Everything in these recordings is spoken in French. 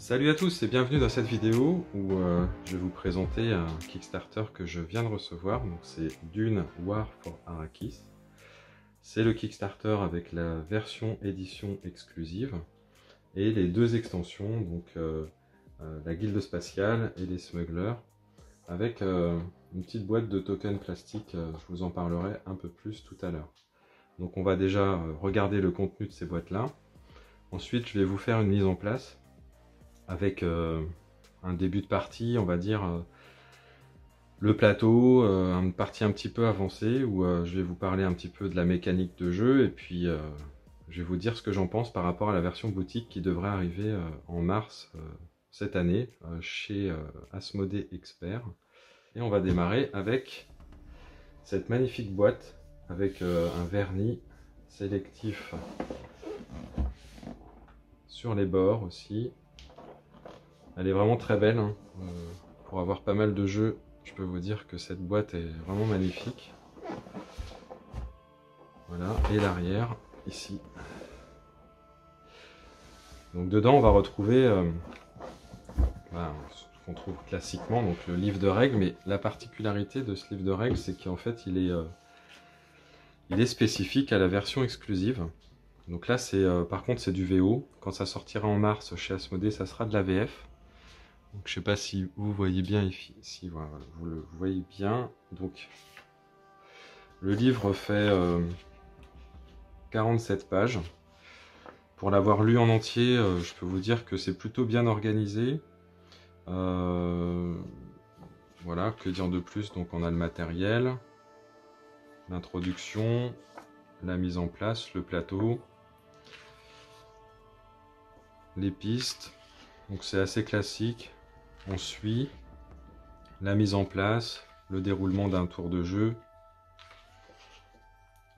Salut à tous et bienvenue dans cette vidéo où je vais vous présenter un Kickstarter que je viens de recevoir. Donc c'est Dune War for Arrakis. C'est le Kickstarter avec la version édition exclusive et les deux extensions, donc la Guilde Spatiale et les Smugglers, avec une petite boîte de tokens plastiques. Je vous en parlerai un peu plus tout à l'heure. Donc on va déjà regarder le contenu de ces boîtes-là. Ensuite, je vais vous faire une mise en place avec un début de partie, on va dire le plateau, une partie un petit peu avancée où je vais vous parler un petit peu de la mécanique de jeu et puis je vais vous dire ce que j'en pense par rapport à la version boutique qui devrait arriver en mars cette année chez Asmodée Expert. Et on va démarrer avec cette magnifique boîte avec un vernis sélectif sur les bords aussi. Elle est vraiment très belle, hein. Pour avoir pas mal de jeux, je peux vous dire que cette boîte est vraiment magnifique. Voilà, et l'arrière, ici. Donc dedans, on va retrouver ce qu'on trouve classiquement, donc le livre de règles, mais la particularité de ce livre de règles, c'est qu'en fait, il est spécifique à la version exclusive. Donc là, par contre, c'est du VO. Quand ça sortira en mars chez Asmodée, ça sera de la VF. Donc, je ne sais pas si vous voyez bien ici, voilà, vous le voyez bien. Donc, le livre fait 47 pages. Pour l'avoir lu en entier, je peux vous dire que c'est plutôt bien organisé. Voilà, que dire de plus? Donc, on a le matériel, l'introduction, la mise en place, le plateau, les pistes. Donc, c'est assez classique. On suit la mise en place, le déroulement d'un tour de jeu,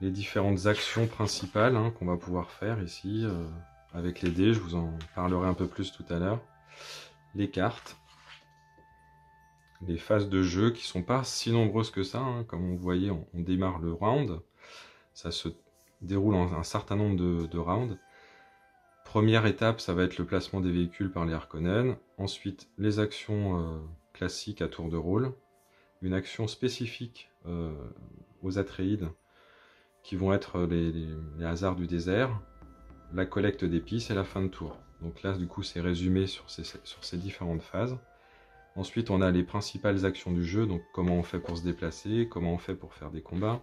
les différentes actions principales qu'on va pouvoir faire ici avec les dés, je vous en parlerai un peu plus tout à l'heure, les cartes, les phases de jeu qui sont pas si nombreuses que ça, comme vous voyez on démarre le round, ça se déroule en un certain nombre de rounds. Première étape, ça va être le placement des véhicules par les Harkonnen. Ensuite, les actions classiques à tour de rôle. Une action spécifique aux Atreides, qui vont être les hasards du désert, la collecte d'épices et la fin de tour. Donc là, du coup, c'est résumé sur ces différentes phases. Ensuite, on a les principales actions du jeu, donc comment on fait pour se déplacer, comment on fait pour faire des combats.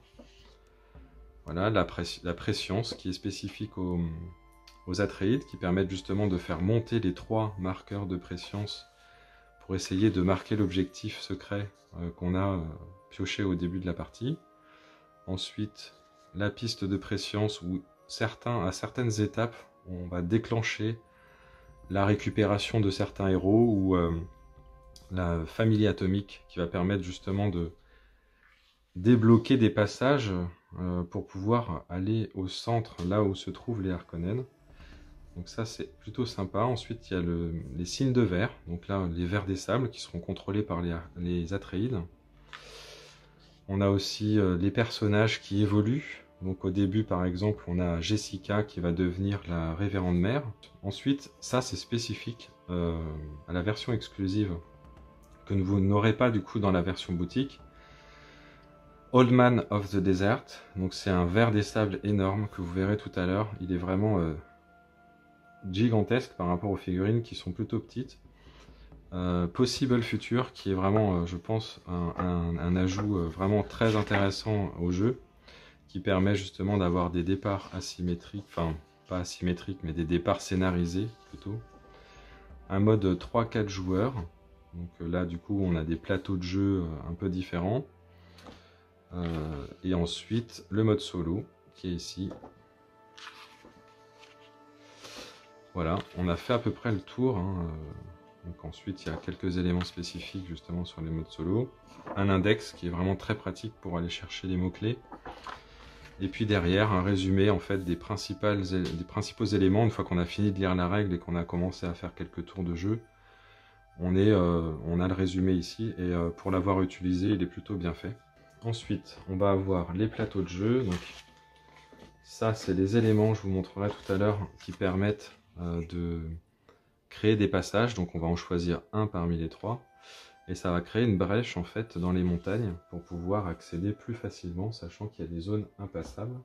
Voilà, la préscience qui est spécifique aux Atreides, qui permettent justement de faire monter les 3 marqueurs de préscience pour essayer de marquer l'objectif secret qu'on a pioché au début de la partie. Ensuite, la piste de préscience où à certaines étapes, on va déclencher la récupération de certains héros ou la famille atomique qui va permettre justement de débloquer des passages pour pouvoir aller au centre, là où se trouvent les Harkonnen. Donc ça, c'est plutôt sympa. Ensuite, il y a les signes de verre. Donc là, les vers des sables qui seront contrôlés par les Atreides. On a aussi les personnages qui évoluent. Donc au début, par exemple, on a Jessica qui va devenir la révérende mère. Ensuite, ça c'est spécifique à la version exclusive que vous n'aurez pas du coup dans la version boutique. Old Man of the Desert. Donc c'est un ver des sables énorme que vous verrez tout à l'heure. Il est vraiment gigantesque par rapport aux figurines qui sont plutôt petites. Possible Future qui est vraiment, je pense, un ajout vraiment très intéressant au jeu, qui permet justement d'avoir des départs asymétriques, enfin pas asymétriques mais des départs scénarisés plutôt. Un mode 3-4 joueurs, donc là du coup on a des plateaux de jeu un peu différents. Et ensuite le mode solo qui est ici. Voilà, on a fait à peu près le tour. Donc ensuite, il y a quelques éléments spécifiques justement sur les modes solo. Un index qui est vraiment très pratique pour aller chercher les mots-clés. Et puis derrière, un résumé en fait des principaux éléments. Une fois qu'on a fini de lire la règle et qu'on a commencé à faire quelques tours de jeu, on a le résumé ici. Et pour l'avoir utilisé, il est plutôt bien fait. Ensuite, on va avoir les plateaux de jeu. Donc ça, c'est les éléments, je vous montrerai tout à l'heure, qui permettent de créer des passages. Donc on va en choisir un parmi les 3. Et ça va créer une brèche en fait dans les montagnes pour pouvoir accéder plus facilement, sachant qu'il y a des zones impassables.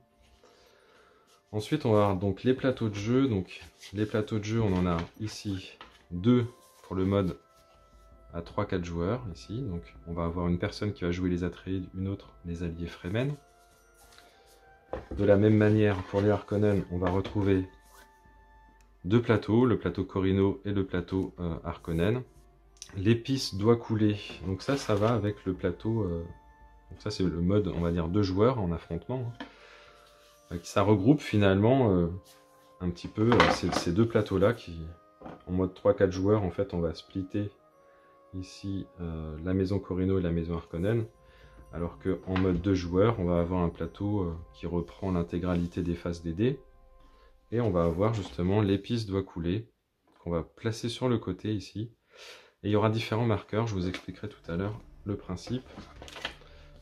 Ensuite, on va avoir donc les plateaux de jeu. Donc les plateaux de jeu, on en a ici 2 pour le mode à 3-4 joueurs ici. Donc on va avoir une personne qui va jouer les Atreides, une autre les alliés Fremen. De la même manière, pour les Harkonnen, on va retrouver 2 plateaux, le plateau Corrino et le plateau Harkonnen. L'épice doit couler, donc ça va avec le plateau, donc ça c'est le mode on va dire 2 joueurs en affrontement. Ça regroupe finalement un petit peu ces 2 plateaux là qui en mode 3-4 joueurs en fait on va splitter ici la maison Corrino et la maison Harkonnen, alors qu'en mode 2 joueurs on va avoir un plateau qui reprend l'intégralité des faces des dés, et on va avoir justement l'épice doit couler qu'on va placer sur le côté ici. Et il y aura différents marqueurs, je vous expliquerai tout à l'heure le principe.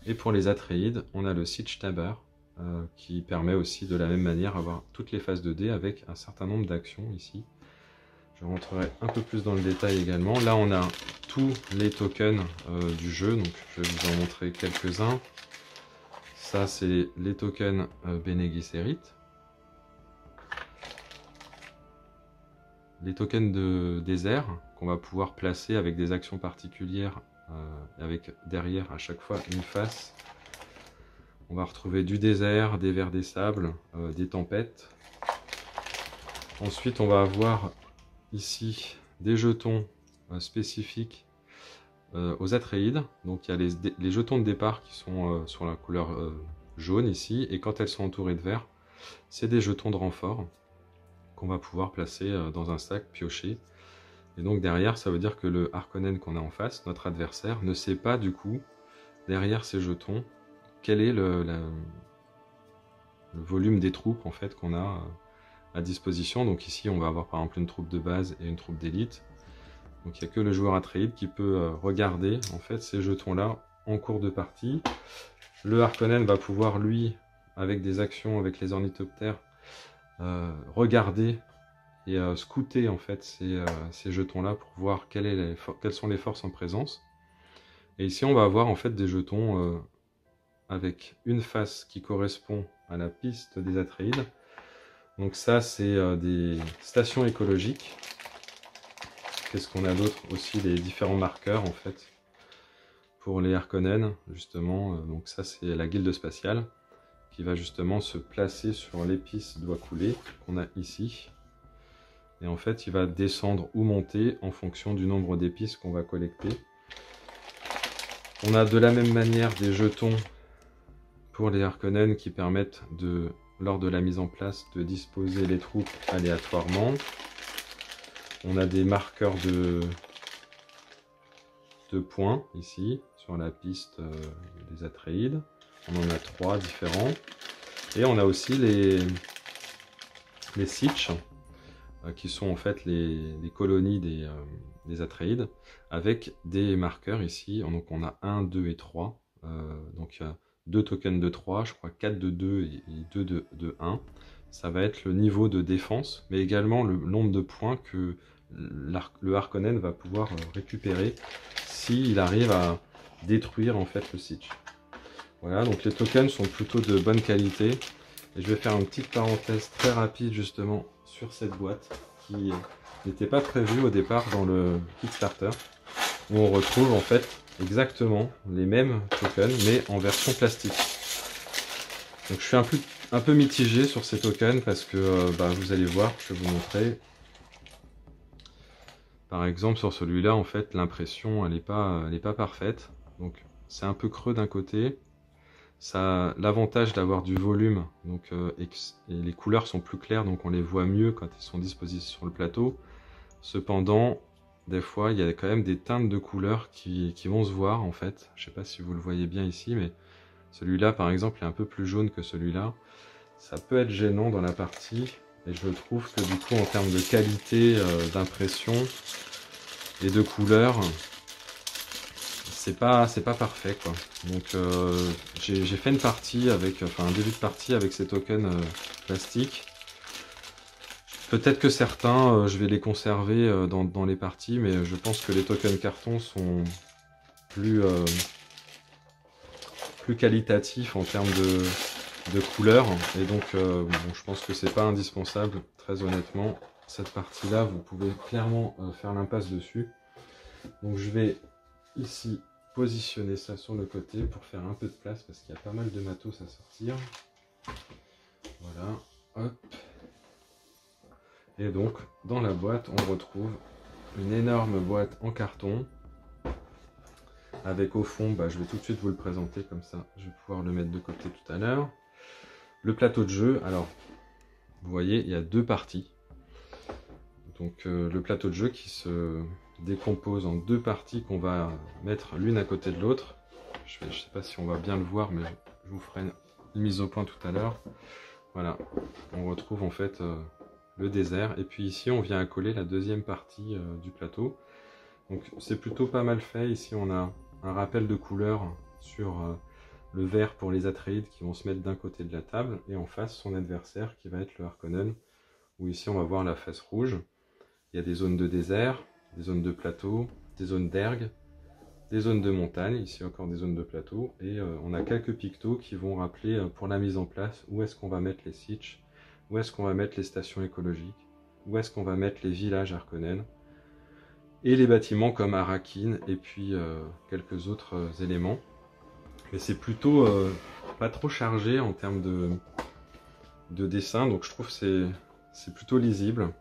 Et pour les Atreides, on a le Siege Tabber qui permet aussi de la même manière d'avoir toutes les phases de dés avec un certain nombre d'actions ici. Je rentrerai un peu plus dans le détail également. Là on a tous les tokens du jeu, donc je vais vous en montrer quelques-uns. Ça c'est les tokens Bene Gesserit. Les tokens de désert qu'on va pouvoir placer avec des actions particulières, avec derrière à chaque fois une face. On va retrouver du désert, des vers des sables, des tempêtes. Ensuite on va avoir ici des jetons spécifiques aux Atreides. Donc il y a les jetons de départ qui sont sur la couleur jaune ici, et quand elles sont entourées de vert, c'est des jetons de renfort qu'on va pouvoir placer dans un sac pioché. Et donc derrière, ça veut dire que le Harkonnen qu'on a en face, notre adversaire, ne sait pas du coup, derrière ces jetons, quel est le volume des troupes en fait qu'on a à disposition. Donc ici, on va avoir par exemple une troupe de base et une troupe d'élite. Donc il n'y a que le joueur Atreide qui peut regarder en fait ces jetons-là en cours de partie. Le Harkonnen va pouvoir, lui, avec des actions avec les ornithoptères, regarder et scouter en fait ces jetons-là pour voir quelles sont les forces en présence. Et ici, on va avoir en fait des jetons avec une face qui correspond à la piste des Atreides. Donc ça, c'est des stations écologiques. Qu'est-ce qu'on a d'autre? Aussi les différents marqueurs en fait pour les Harkonnen, justement. Donc ça, c'est la guilde spatiale qui va justement se placer sur l'épice doit couler qu'on a ici. Et en fait, il va descendre ou monter en fonction du nombre d'épices qu'on va collecter. On a de la même manière des jetons pour les Harkonnen qui permettent lors de la mise en place, de disposer les troupes aléatoirement. On a des marqueurs de points ici, sur la piste des Atreides. On en a 3 différents. Et on a aussi les Sitch, qui sont en fait les colonies des Atreides, avec des marqueurs ici. Donc on a 1, 2 et 3. Donc 2 tokens de 3, je crois 4 de 2 et 2 de 1. Ça va être le niveau de défense, mais également le nombre de points que le Harkonnen va pouvoir récupérer s'il arrive à détruire en fait le Siege. Voilà, donc les tokens sont plutôt de bonne qualité. Et je vais faire une petite parenthèse très rapide justement sur cette boîte qui n'était pas prévue au départ dans le Kickstarter, où on retrouve en fait exactement les mêmes tokens mais en version plastique. Donc je suis un peu mitigé sur ces tokens parce que vous allez voir, je vais vous montrer. Par exemple sur celui-là, en fait l'impression elle est pas parfaite. Donc c'est un peu creux d'un côté. Ça a l'avantage d'avoir du volume, donc, et les couleurs sont plus claires, donc on les voit mieux quand elles sont disposées sur le plateau. Cependant, des fois, il y a quand même des teintes de couleurs qui vont se voir, en fait. Je ne sais pas si vous le voyez bien ici, mais celui-là, par exemple, est un peu plus jaune que celui-là. Ça peut être gênant dans la partie, et je trouve que du coup, en termes de qualité d'impression et de couleur, c'est pas parfait quoi. Donc j'ai fait une partie avec, un début de partie avec ces tokens plastiques. Peut-être que certains, je vais les conserver dans les parties, mais je pense que les tokens carton sont plus qualitatifs en termes de couleurs. Et donc, bon, je pense que c'est pas indispensable, très honnêtement. Cette partie-là, vous pouvez clairement faire l'impasse dessus. Donc je vais ici positionner ça sur le côté pour faire un peu de place parce qu'il y a pas mal de matos à sortir. Voilà, hop. Et donc dans la boîte on retrouve une énorme boîte en carton avec au fond, je vais tout de suite vous le présenter comme ça, je vais pouvoir le mettre de côté tout à l'heure. Le plateau de jeu, alors vous voyez il y a deux parties. Donc le plateau de jeu qui se décompose en deux parties qu'on va mettre l'une à côté de l'autre. Je ne sais pas si on va bien le voir, mais je vous ferai une mise au point tout à l'heure. Voilà, on retrouve en fait le désert. Et puis ici, on vient accoler la deuxième partie du plateau. Donc c'est plutôt pas mal fait. Ici, on a un rappel de couleurs sur le vert pour les Atreides qui vont se mettre d'un côté de la table. Et en face, son adversaire qui va être le Harkonnen. Où ici, on va voir la face rouge. Il y a des zones de désert, des zones de plateau, des zones d'ergue, des zones de montagne, ici encore des zones de plateau, et on a quelques pictos qui vont rappeler pour la mise en place où est-ce qu'on va mettre les sitches, où est-ce qu'on va mettre les stations écologiques, où est-ce qu'on va mettre les villages Harkonnen, et les bâtiments comme Arrakeen, et puis quelques autres éléments. Mais c'est plutôt pas trop chargé en termes de dessin, donc je trouve que c'est plutôt lisible.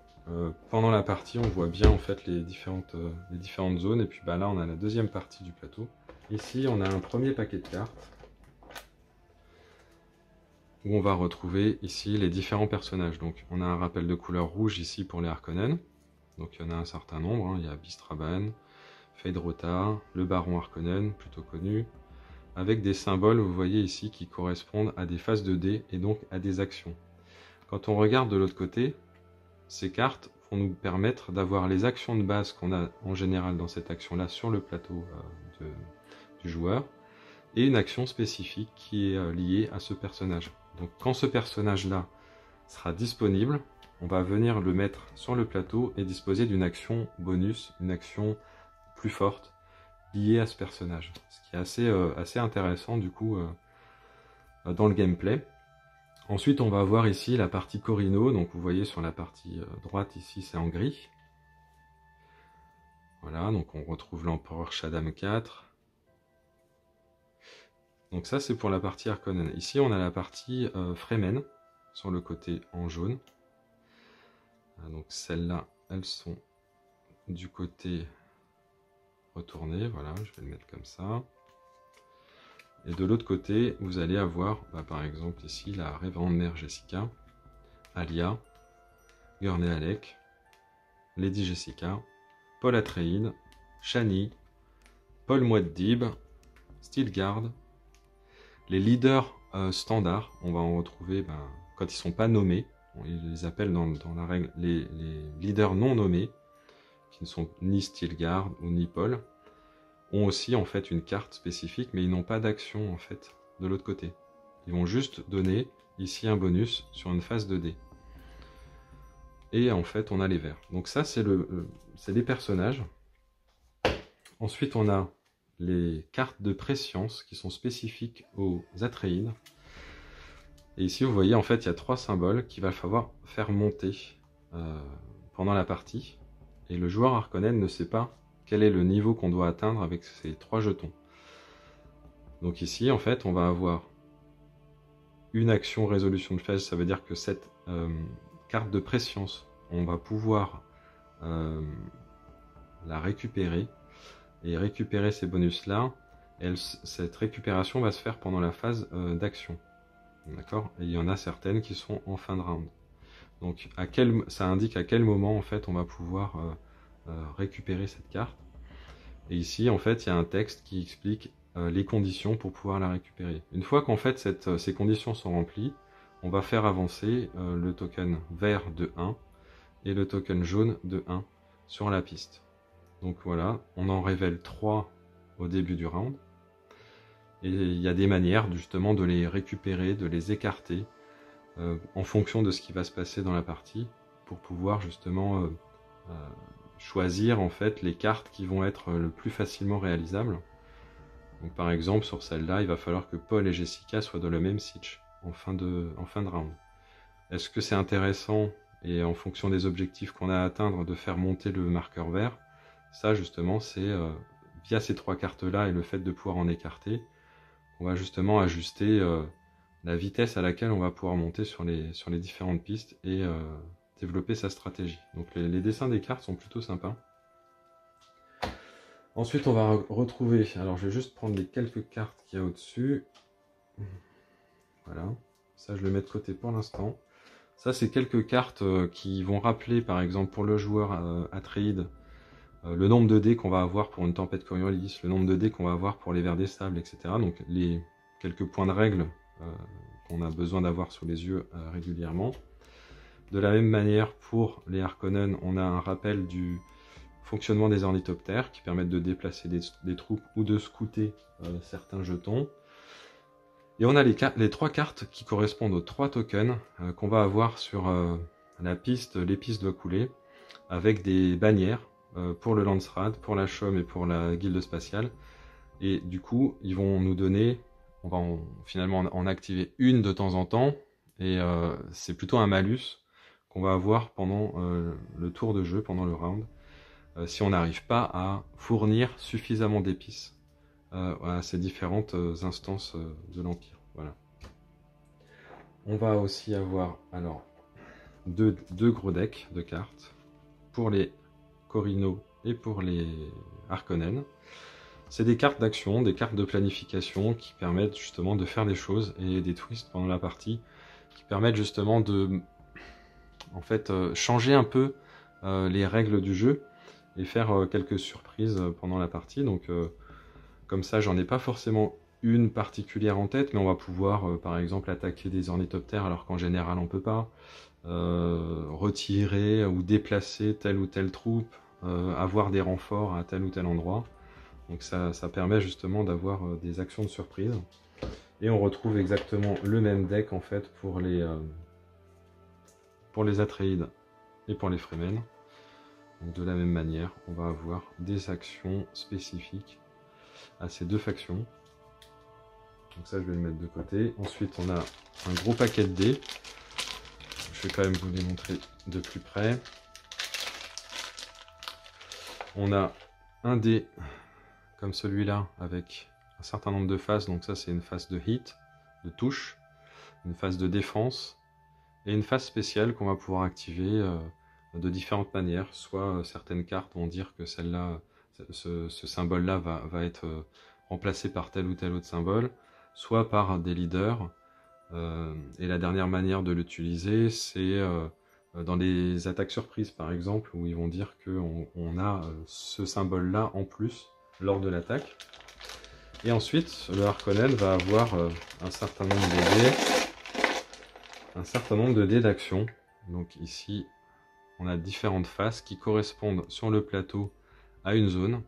Pendant la partie, on voit bien en fait les différentes zones. Et puis là, on a la deuxième partie du plateau. Ici, on a un premier paquet de cartes où on va retrouver ici les différents personnages. Donc, on a un rappel de couleur rouge ici pour les Harkonnen. Donc, il y en a un certain nombre. Hein. Il y a Bistraban, Feyd-Rautha, le Baron Harkonnen, plutôt connu, avec des symboles, vous voyez ici, qui correspondent à des phases de dés et donc à des actions. Quand on regarde de l'autre côté, ces cartes vont nous permettre d'avoir les actions de base qu'on a en général dans cette action-là sur le plateau du joueur, et une action spécifique qui est liée à ce personnage. Donc quand ce personnage-là sera disponible, on va venir le mettre sur le plateau et disposer d'une action bonus, une action plus forte liée à ce personnage. Ce qui est assez intéressant du coup dans le gameplay. Ensuite, on va voir ici la partie Corino. Donc, vous voyez sur la partie droite ici, c'est en gris. Voilà, donc on retrouve l'empereur Shaddam IV. Donc ça, c'est pour la partie Harkonnen. Ici, on a la partie Fremen sur le côté en jaune. Donc celles-là, elles sont du côté retourné. Voilà, je vais le mettre comme ça. Et de l'autre côté, vous allez avoir, par exemple ici, la révérende mère Jessica, Alia, Gurney Halleck, Lady Jessica, Paul Atreides, Chani, Paul Muad'Dib, Stilgar. Les leaders standards, on va en retrouver quand ils ne sont pas nommés. Ils les appellent dans la règle les leaders non nommés, qui ne sont ni Stilgar ou ni Paul, ont aussi en fait une carte spécifique, mais ils n'ont pas d'action en fait de l'autre côté. Ils vont juste donner ici un bonus sur une phase de dés. Et en fait on a les verts. Donc ça c'est les personnages. Ensuite on a les cartes de préscience qui sont spécifiques aux Atreides. Et ici vous voyez en fait il y a 3 symboles qu'il va falloir faire monter pendant la partie. Et le joueur Harkonnen ne sait pas quel est le niveau qu'on doit atteindre avec ces 3 jetons. Donc ici, en fait, on va avoir une action résolution de flèche. Ça veut dire que cette carte de préscience, on va pouvoir la récupérer. Et récupérer ces bonus-là, cette récupération va se faire pendant la phase d'action. D'accord ? Et il y en a certaines qui sont en fin de round. Donc ça indique à quel moment, en fait, on va pouvoir récupérer cette carte. Et ici en fait il y a un texte qui explique les conditions pour pouvoir la récupérer. Une fois qu'en fait ces conditions sont remplies, on va faire avancer le token vert de 1 et le token jaune de 1 sur la piste. Donc voilà, on en révèle 3 au début du round. Et il y a des manières justement de les récupérer, de les écarter en fonction de ce qui va se passer dans la partie, pour pouvoir justement choisir en fait les cartes qui vont être le plus facilement réalisables. Donc par exemple sur celle-là, il va falloir que Paul et Jessica soient dans le même sitch en fin de round. Est-ce que c'est intéressant, et en fonction des objectifs qu'on a à atteindre, de faire monter le marqueur vert? Ça justement c'est via ces 3 cartes-là et le fait de pouvoir en écarter, on va justement ajuster la vitesse à laquelle on va pouvoir monter sur les différentes pistes et développer sa stratégie. Donc les dessins des cartes sont plutôt sympas. Ensuite on va retrouver, alors je vais juste prendre les quelques cartes qu'il y a au-dessus. Voilà, ça je le mets de côté pour l'instant. Ça c'est quelques cartes qui vont rappeler par exemple pour le joueur Atréide le nombre de dés qu'on va avoir pour une tempête Coriolis, le nombre de dés qu'on va avoir pour les vers des sables, etc. Donc les quelques points de règle qu'on a besoin d'avoir sous les yeux régulièrement. De la même manière, pour les Harkonnen, on a un rappel du fonctionnement des ornithoptères qui permettent de déplacer des troupes ou de scouter certains jetons. Et on a les 3 cartes qui correspondent aux 3 tokens qu'on va avoir sur les pistes de coulée, avec des bannières pour le Landsraad, pour la Chaume et pour la Guilde Spatiale. Et du coup, ils vont nous donner, on va finalement en activer une de temps en temps, et c'est plutôt un malus qu'on va avoir pendant le tour de jeu, pendant le round, si on n'arrive pas à fournir suffisamment d'épices à ces différentes instances de l'Empire. Voilà. On va aussi avoir alors deux gros decks de cartes pour les Corino et pour les Harkonnen. C'est des cartes d'action, des cartes de planification qui permettent justement de faire des choses et des twists pendant la partie, qui permettent justement de en fait changer un peu les règles du jeu et faire quelques surprises pendant la partie. Donc comme ça, j'en ai pas forcément une particulière en tête, mais on va pouvoir par exemple attaquer des ornithoptères alors qu'en général on peut pas, retirer ou déplacer telle ou telle troupe, avoir des renforts à tel ou tel endroit. Donc ça permet justement d'avoir des actions de surprise. Et on retrouve exactement le même deck en fait pour les Atréides et pour les Fremen. Donc de la même manière, on va avoir des actions spécifiques à ces 2 factions. Donc ça je vais le mettre de côté. Ensuite on a un gros paquet de dés. Je vais quand même vous les montrer de plus près. On a un dé comme celui-là avec un certain nombre de phases. Donc ça c'est une phase de hit, de touche, une phase de défense et une phase spéciale qu'on va pouvoir activer de différentes manières. Soit certaines cartes vont dire que celle-là, ce symbole-là va être remplacé par tel ou tel autre symbole, soit par des leaders. Et la dernière manière de l'utiliser, c'est dans les attaques surprises par exemple, où ils vont dire qu'on a ce symbole-là en plus lors de l'attaque. Et ensuite, le Harkonnen va avoir un certain nombre de dés d'action. Donc ici, on a différentes phases qui correspondent sur le plateau à une zone.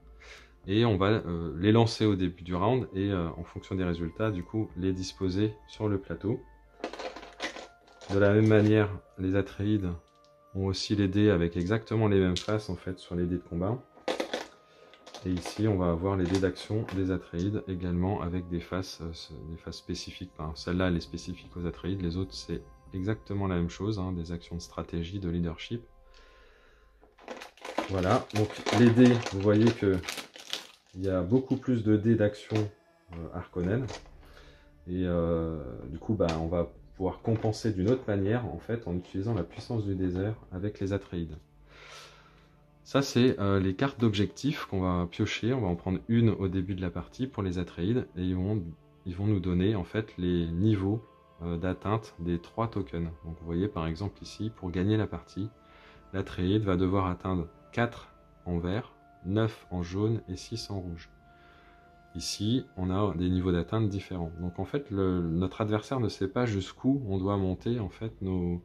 Et on va les lancer au début du round et en fonction des résultats, du coup, les disposer sur le plateau. De la même manière, les Atréides ont aussi les dés avec exactement les mêmes faces en fait sur les dés de combat. Et ici, on va avoir les dés d'action des Atréides également avec des faces spécifiques. Enfin, celle-là, elle est spécifique aux Atréides, les autres, c'est exactement la même chose, hein, des actions de stratégie, de leadership. Voilà, donc les dés, vous voyez que il y a beaucoup plus de dés d'action Harkonnen. Et du coup, on va pouvoir compenser d'une autre manière, en fait, en utilisant la puissance du désert avec les Atréides. Ça, c'est les cartes d'objectifs qu'on va piocher. On va en prendre une au début de la partie pour les Atréides. Et ils vont nous donner, en fait, les niveaux d'atteinte des 3 tokens. Donc vous voyez, par exemple, ici, pour gagner la partie, l'Atréide va devoir atteindre 4 en vert, 9 en jaune et 6 en rouge. Ici, on a des niveaux d'atteinte différents. Donc en fait, notre adversaire ne sait pas jusqu'où on doit monter en fait nos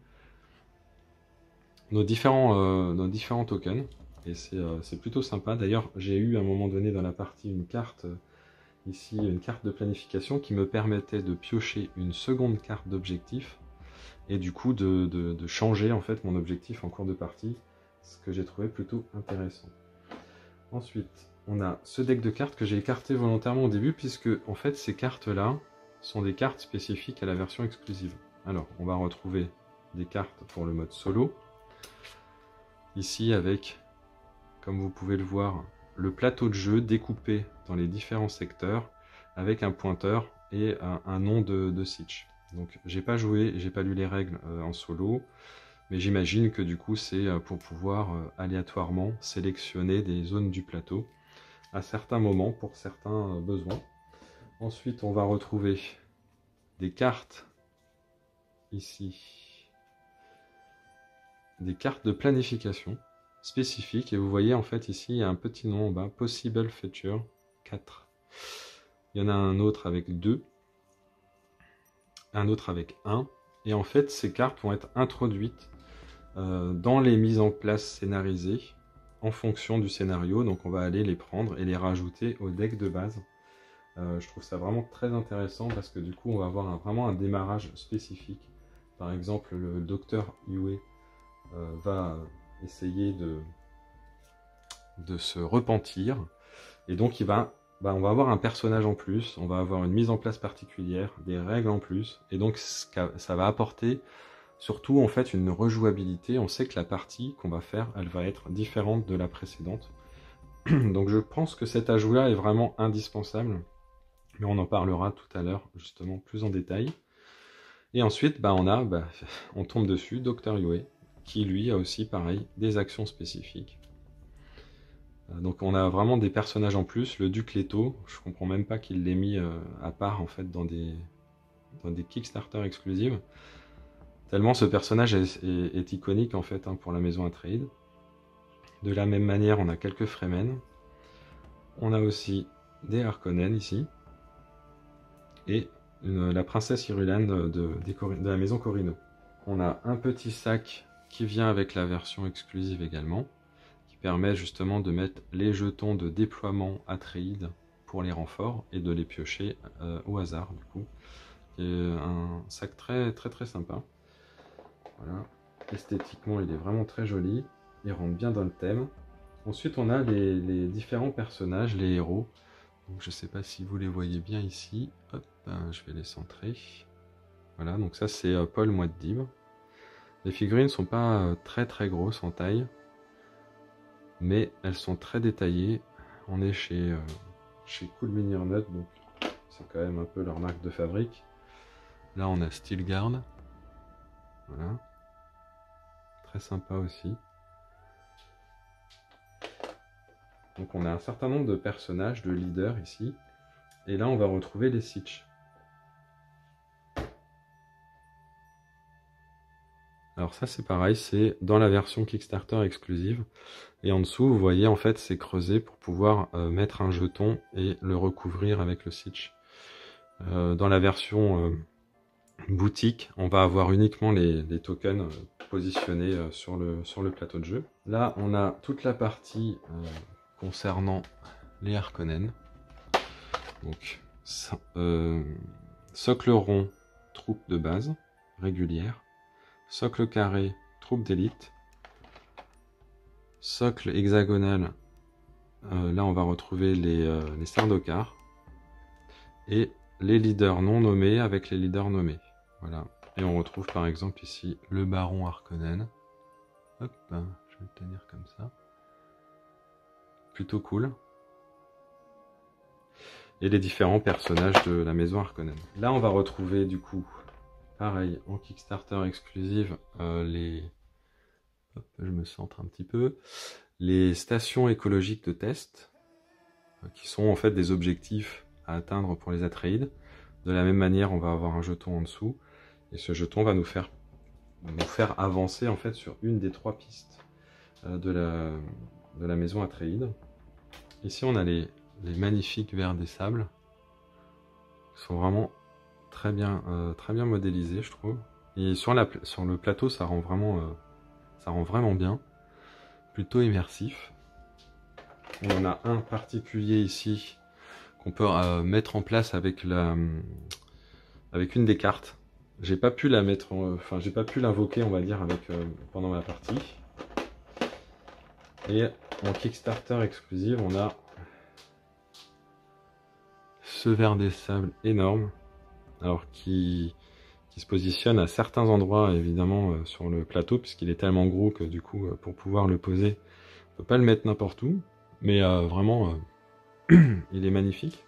différents tokens. Et c'est plutôt sympa. D'ailleurs, j'ai eu à un moment donné dans la partie une carte, ici, une carte de planification qui me permettait de piocher une seconde carte d'objectif et du coup de changer en fait mon objectif en cours de partie, ce que j'ai trouvé plutôt intéressant. Ensuite, on a ce deck de cartes que j'ai écarté volontairement au début, puisque en fait ces cartes-là sont des cartes spécifiques à la version exclusive. Alors, on va retrouver des cartes pour le mode solo, ici avec, comme vous pouvez le voir, le plateau de jeu découpé dans les différents secteurs, avec un pointeur et un nom de sitch. Donc j'ai pas joué, j'ai pas lu les règles en solo, mais j'imagine que du coup c'est pour pouvoir aléatoirement sélectionner des zones du plateau à certains moments pour certains besoins. Ensuite on va retrouver des cartes ici, des cartes de planification spécifiques, et vous voyez en fait ici il y a un petit nom en bas, Possible Feature 4. Il y en a un autre avec 2, un autre avec 1, et en fait ces cartes vont être introduites dans les mises en place scénarisées en fonction du scénario. Donc on va aller les prendre et les rajouter au deck de base. Je trouve ça vraiment très intéressant parce que du coup on va avoir vraiment un démarrage spécifique. Par exemple le docteur Yue va essayer de se repentir, et donc on va avoir un personnage en plus, on va avoir une mise en place particulière, des règles en plus, et donc ça va apporter surtout en fait une rejouabilité. On sait que la partie qu'on va faire, elle va être différente de la précédente. Donc je pense que cet ajout-là est vraiment indispensable, mais on en parlera tout à l'heure justement plus en détail. Et ensuite on tombe dessus Dr Yue, qui lui a aussi pareil des actions spécifiques. Donc on a vraiment des personnages en plus. Le Duc Leto, je comprends même pas qu'il l'ait mis à part en fait dans des Kickstarter exclusives. Tellement ce personnage est iconique en fait pour la maison Atreides. De la même manière, on a quelques Fremen. On a aussi des Harkonnen ici. Et la princesse Irulan de la maison Corino. On a un petit sac qui vient avec la version exclusive également, qui permet justement de mettre les jetons de déploiement Atreides pour les renforts et de les piocher au hasard du coup. C'est un sac très sympa. Voilà. Esthétiquement il est vraiment très joli, il rentre bien dans le thème. Ensuite on a les différents personnages, les héros. Donc, je ne sais pas si vous les voyez bien ici. Hop, je vais les centrer. Voilà, donc ça c'est Paul Muad'Dib. Les figurines ne sont pas très grosses en taille, mais elles sont très détaillées. On est chez Cool Mini Nut, donc c'est quand même un peu leur marque de fabrique. Là on a Stilgard. Voilà. Très sympa aussi. Donc on a un certain nombre de personnages, de leaders ici. Et là on va retrouver les sitch. Alors ça c'est pareil, c'est dans la version Kickstarter exclusive. Et en dessous vous voyez en fait c'est creusé pour pouvoir mettre un jeton et le recouvrir avec le sitch. Dans la version boutique, on va avoir uniquement les tokens positionnés sur le plateau de jeu. Là on a toute la partie concernant les Harkonnen. Donc socle rond, troupe de base régulière. Socle carré, troupe d'élite. Socle hexagonal, là on va retrouver les Sardaukar. Et les leaders non nommés avec les leaders nommés. Voilà. Et on retrouve par exemple ici le baron Harkonnen. Hop, je vais le tenir comme ça. Plutôt cool. Et les différents personnages de la maison Harkonnen. Là on va retrouver du coup, pareil, en Kickstarter exclusive, Hop, je me centre un petit peu. Les stations écologiques de test, qui sont en fait des objectifs à atteindre pour les Atreides. De la même manière, on va avoir un jeton en dessous, et ce jeton va nous faire avancer en fait sur une des 3 pistes de la maison Atreides. Ici, on a les magnifiques vers des sables, qui sont vraiment très bien modélisés, je trouve. Et sur le plateau, ça rend vraiment bien, plutôt immersif. On en a un particulier ici qu'on peut mettre en place avec une des cartes. J'ai pas pu la mettre, enfin j'ai pas pu l'invoquer, on va dire, avec pendant ma partie. Et en Kickstarter exclusive, on a ce ver des sables énorme, alors qui se positionne à certains endroits évidemment sur le plateau, puisqu'il est tellement gros que du coup pour pouvoir le poser, on peut pas le mettre n'importe où, mais vraiment il est magnifique.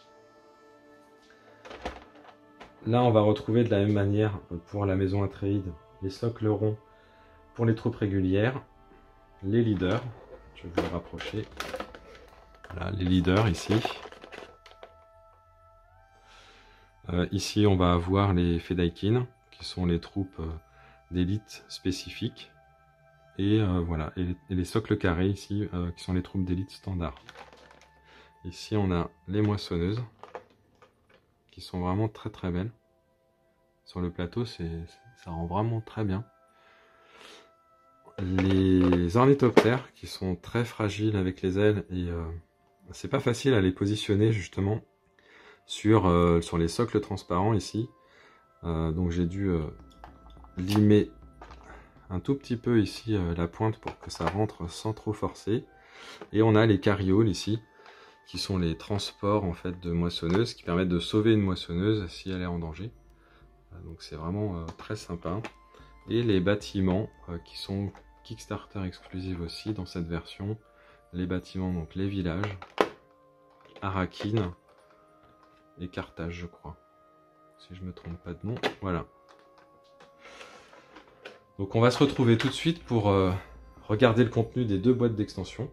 Là on va retrouver de la même manière pour la maison Atréide les socles ronds pour les troupes régulières, les leaders, je vais vous les rapprocher, voilà les leaders ici. Ici on va avoir les Fedaykin, qui sont les troupes d'élite spécifiques, et voilà, et les socles carrés ici, qui sont les troupes d'élite standard. Ici on a les moissonneuses, qui sont vraiment très très belles. Sur le plateau, ça rend vraiment très bien. Les ornithoptères, qui sont très fragiles avec les ailes, et c'est pas facile à les positionner justement sur les socles transparents ici. Donc j'ai dû limer un tout petit peu ici la pointe pour que ça rentre sans trop forcer. Et on a les carrioles ici, qui sont les transports en fait de moissonneuses, qui permettent de sauver une moissonneuse si elle est en danger. Donc c'est vraiment très sympa. Et les bâtiments qui sont Kickstarter exclusive aussi dans cette version. Les bâtiments, donc les villages, Arakin et Carthage je crois. Si je me trompe pas de nom, voilà. Donc on va se retrouver tout de suite pour regarder le contenu des deux boîtes d'extension.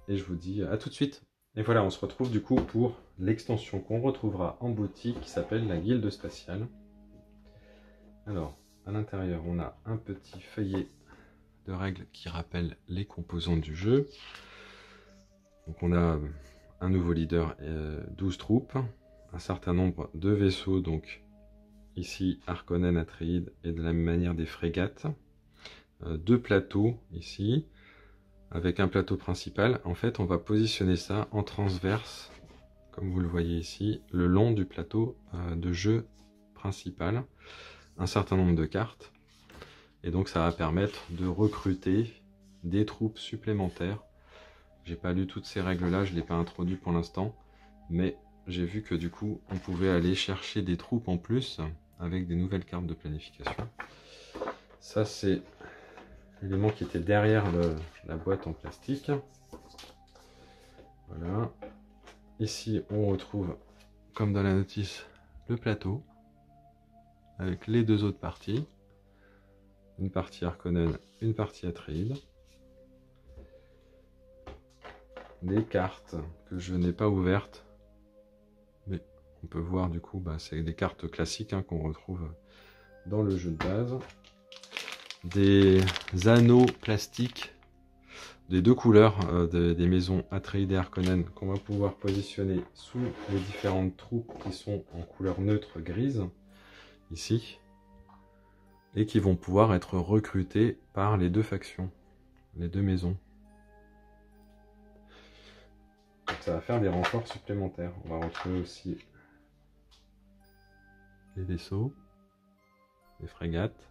Et je vous dis à tout de suite. Et voilà, on se retrouve du coup pour l'extension qu'on retrouvera en boutique qui s'appelle la Guilde Spatiale. Alors, à l'intérieur, on a un petit feuillet de règles qui rappelle les composants du jeu. Donc on a un nouveau leader, 12 troupes, un certain nombre de vaisseaux, donc ici Harkonnen, Atréide, et de la même manière des frégates. Deux plateaux ici, avec un plateau principal. En fait, on va positionner ça en transverse, comme vous le voyez ici, le long du plateau de jeu principal. Un certain nombre de cartes. Et donc ça va permettre de recruter des troupes supplémentaires. J'ai pas lu toutes ces règles là, je ne l'ai pas introduit pour l'instant. Mais j'ai vu que du coup, on pouvait aller chercher des troupes en plus avec des nouvelles cartes de planification. Ça, c'est l'élément qui était derrière la boîte en plastique. Voilà. Ici, on retrouve, comme dans la notice, le plateau avec les deux autres parties. Une partie Harkonnen, une partie Atréide. Des cartes que je n'ai pas ouvertes. Mais on peut voir du coup, c'est des cartes classiques qu'on retrouve dans le jeu de base. Des anneaux plastiques des deux couleurs des maisons Atréide et Harkonnen qu'on va pouvoir positionner sous les différentes troupes qui sont en couleur neutre grise, ici, et qui vont pouvoir être recrutées par les deux factions, les deux maisons. Donc ça va faire des renforts supplémentaires. On va retrouver aussi les vaisseaux, les frégates,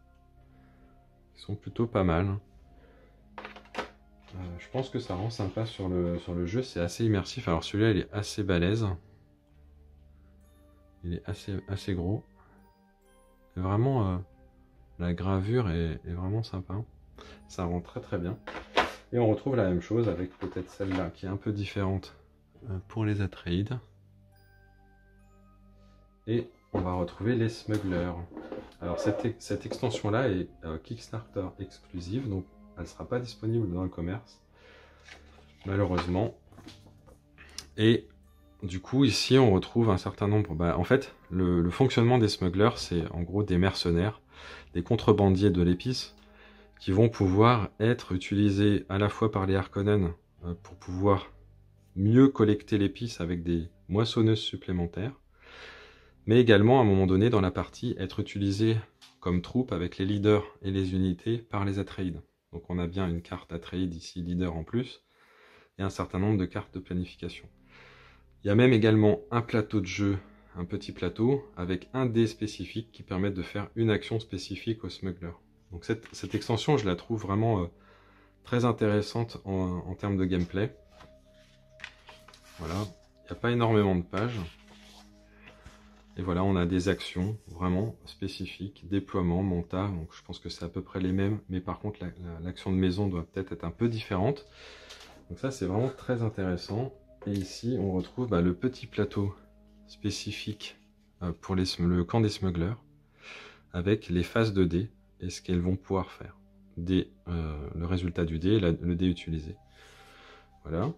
qui sont plutôt pas mal. Je pense que ça rend sympa sur le jeu, c'est assez immersif. Alors celui-là, il est assez balèze. Il est assez gros. Et vraiment, la gravure est vraiment sympa. Ça rend très très bien. Et on retrouve la même chose avec peut-être celle-là qui est un peu différente pour les Atréides. Et on va retrouver les smugglers. Alors cette extension-là est Kickstarter exclusive, donc elle ne sera pas disponible dans le commerce, malheureusement. Et du coup, ici, on retrouve un certain nombre... en fait, le fonctionnement des smugglers, c'est en gros des mercenaires, des contrebandiers de l'épice, qui vont pouvoir être utilisés à la fois par les Harkonnen pour pouvoir mieux collecter l'épice avec des moissonneuses supplémentaires, mais également, à un moment donné, dans la partie, être utilisés comme troupes avec les leaders et les unités par les Atréides. Donc on a bien une carte Atréide ici, leader en plus, et un certain nombre de cartes de planification. Il y a même également un plateau de jeu un petit plateau avec un dé spécifique qui permet de faire une action spécifique au smuggler. Donc cette extension, je la trouve vraiment très intéressante en termes de gameplay. Voilà, il n'y a pas énormément de pages. Et voilà, on a des actions vraiment spécifiques, déploiement, monta, donc je pense que c'est à peu près les mêmes, mais par contre l'action de maison doit peut-être être un peu différente. Donc ça c'est vraiment très intéressant. Et ici on retrouve le petit plateau spécifique pour le camp des smugglers, avec les phases de dés et ce qu'elles vont pouvoir faire. Le résultat du dé, le dé utilisé. Voilà.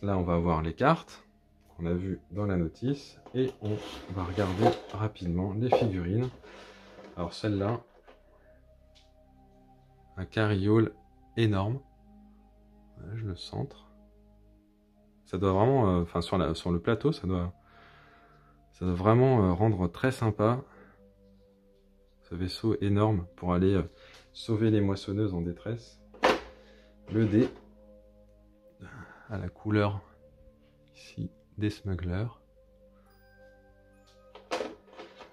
Là on va avoir les cartes qu'on a vu dans la notice et on va regarder rapidement les figurines. Alors celle-là, un carriole énorme, voilà, je le centre, ça doit vraiment enfin sur le plateau ça doit vraiment rendre très sympa ce vaisseau énorme pour aller sauver les moissonneuses en détresse. Le dé à la couleur ici des smugglers.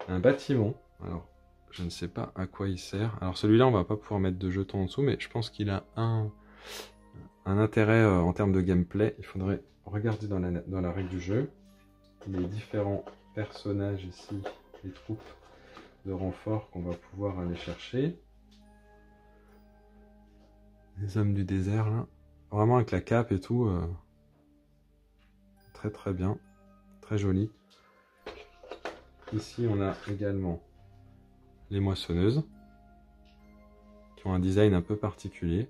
Un bâtiment, alors je ne sais pas à quoi il sert. Alors celui-là on va pas pouvoir mettre de jetons en dessous, mais je pense qu'il a un intérêt en termes de gameplay. Il faudrait regarder dans la règle du jeu les différents personnages ici, les troupes de renfort qu'on va pouvoir aller chercher. Les hommes du désert là, vraiment avec la cape et tout, très très bien, très joli. Ici on a également les moissonneuses qui ont un design un peu particulier.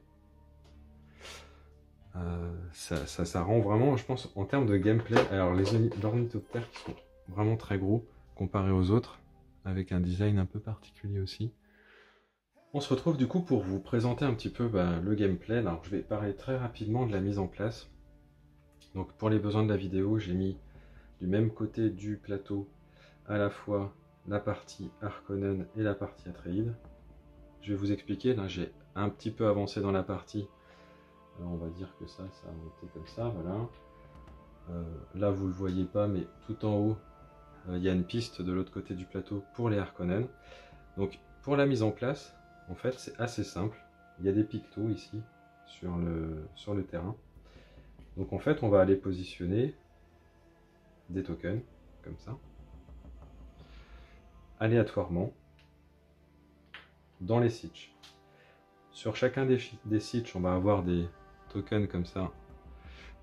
Ça rend vraiment, je pense, en termes de gameplay, alors les ornithoptères qui sont vraiment très gros comparés aux autres, avec un design un peu particulier aussi. On se retrouve du coup pour vous présenter un petit peu le gameplay. Alors je vais parler très rapidement de la mise en place. Donc pour les besoins de la vidéo, j'ai mis du même côté du plateau à la fois la partie Harkonnen et la partie Atreide. Je vais vous expliquer, là j'ai un petit peu avancé dans la partie. Alors on va dire que ça a monté comme ça, voilà. Là vous le voyez pas, mais tout en haut, il y a une piste de l'autre côté du plateau pour les Harkonnen. Donc pour la mise en place, en fait c'est assez simple. Il y a des pictos ici sur le terrain. Donc en fait on va aller positionner des tokens, comme ça, aléatoirement, dans les sitches. Sur chacun des sitches, on va avoir des tokens comme ça,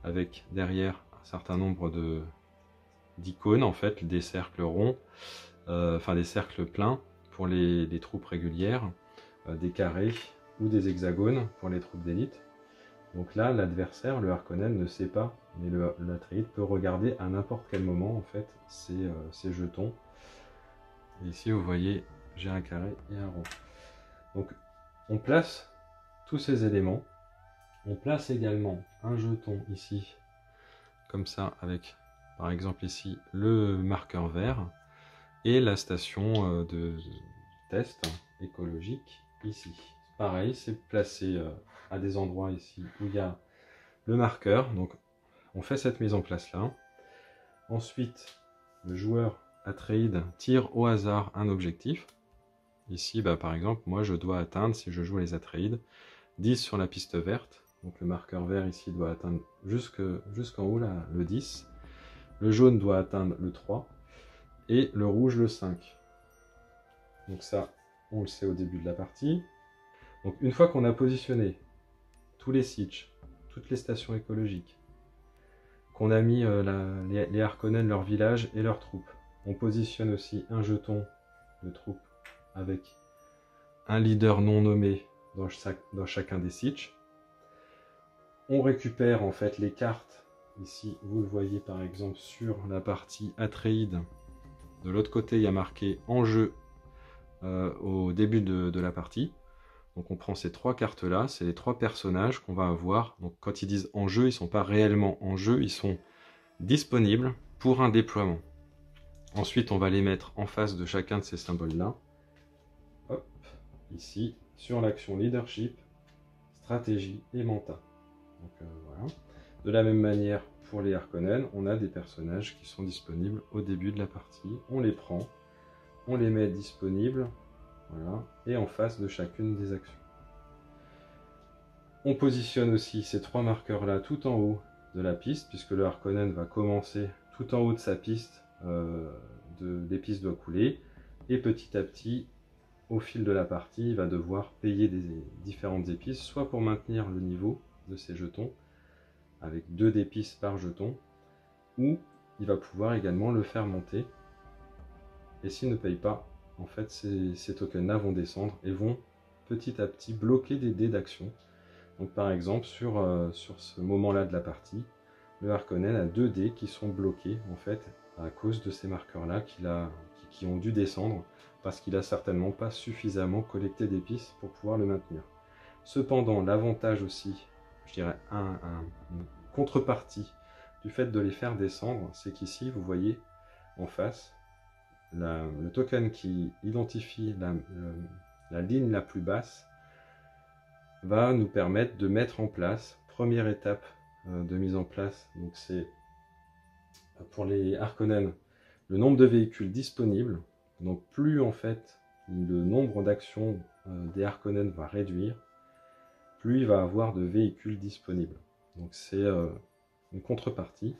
avec derrière un certain nombre d'icônes, en fait, des cercles ronds, enfin des cercles pleins pour les troupes régulières, des carrés ou des hexagones pour les troupes d'élite. Donc là, l'adversaire, le Harkonnen, ne sait pas, mais l'Atreide peut regarder à n'importe quel moment en fait ces jetons. Et ici, vous voyez, j'ai un carré et un rond. Donc, on place tous ces éléments. On place également un jeton ici, comme ça, avec par exemple ici le marqueur vert et la station de test écologique ici. Pareil, c'est placé à des endroits ici où il y a le marqueur. Donc on fait cette mise en place là. Ensuite, le joueur Atreide tire au hasard un objectif. Ici, par exemple, moi je dois atteindre, si je joue les Atreides, 10 sur la piste verte. Donc le marqueur vert ici doit atteindre jusqu'en haut là, le 10. Le jaune doit atteindre le 3. Et le rouge le 5. Donc ça, on le sait au début de la partie. Donc une fois qu'on a positionné tous les sitches, toutes les stations écologiques, qu'on a mis les Harkonnen, leur village et leurs troupes, on positionne aussi un jeton de troupe avec un leader non nommé dans chacun des sitches. On récupère en fait les cartes. Ici, vous le voyez par exemple sur la partie Atreide. De l'autre côté, il y a marqué en jeu au début de la partie. Donc on prend ces trois cartes-là, c'est les trois personnages qu'on va avoir. Donc quand ils disent en jeu, ils ne sont pas réellement en jeu, ils sont disponibles pour un déploiement. Ensuite, on va les mettre en face de chacun de ces symboles-là. Hop, ici, sur l'action leadership, stratégie et mentat. Donc voilà. De la même manière pour les Harkonnen, on a des personnages qui sont disponibles au début de la partie. On les prend, on les met disponibles, voilà, et en face de chacune des actions. On positionne aussi ces 3 marqueurs-là tout en haut de la piste, puisque le Harkonnen va commencer tout en haut de sa piste, l'épice doit couler, et petit à petit, au fil de la partie, il va devoir payer des différentes épices, soit pour maintenir le niveau de ses jetons, avec 2 d'épices par jeton, ou il va pouvoir également le faire monter, et s'il ne paye pas, en fait, ces tokens-là vont descendre et vont petit à petit bloquer des dés d'action. Donc par exemple, sur ce moment-là de la partie, le Harkonnen a 2 dés qui sont bloqués, en fait, à cause de ces marqueurs-là qui ont dû descendre, parce qu'il n'a certainement pas suffisamment collecté d'épices pour pouvoir le maintenir. Cependant, l'avantage aussi, je dirais une contrepartie du fait de les faire descendre, c'est qu'ici, vous voyez en face, le token qui identifie la ligne la plus basse va nous permettre de mettre en place, première étape de mise en place, donc c'est pour les Harkonnen, le nombre de véhicules disponibles. Donc plus en fait le nombre d'actions des Harkonnen va réduire, plus il va avoir de véhicules disponibles. Donc c'est une contrepartie.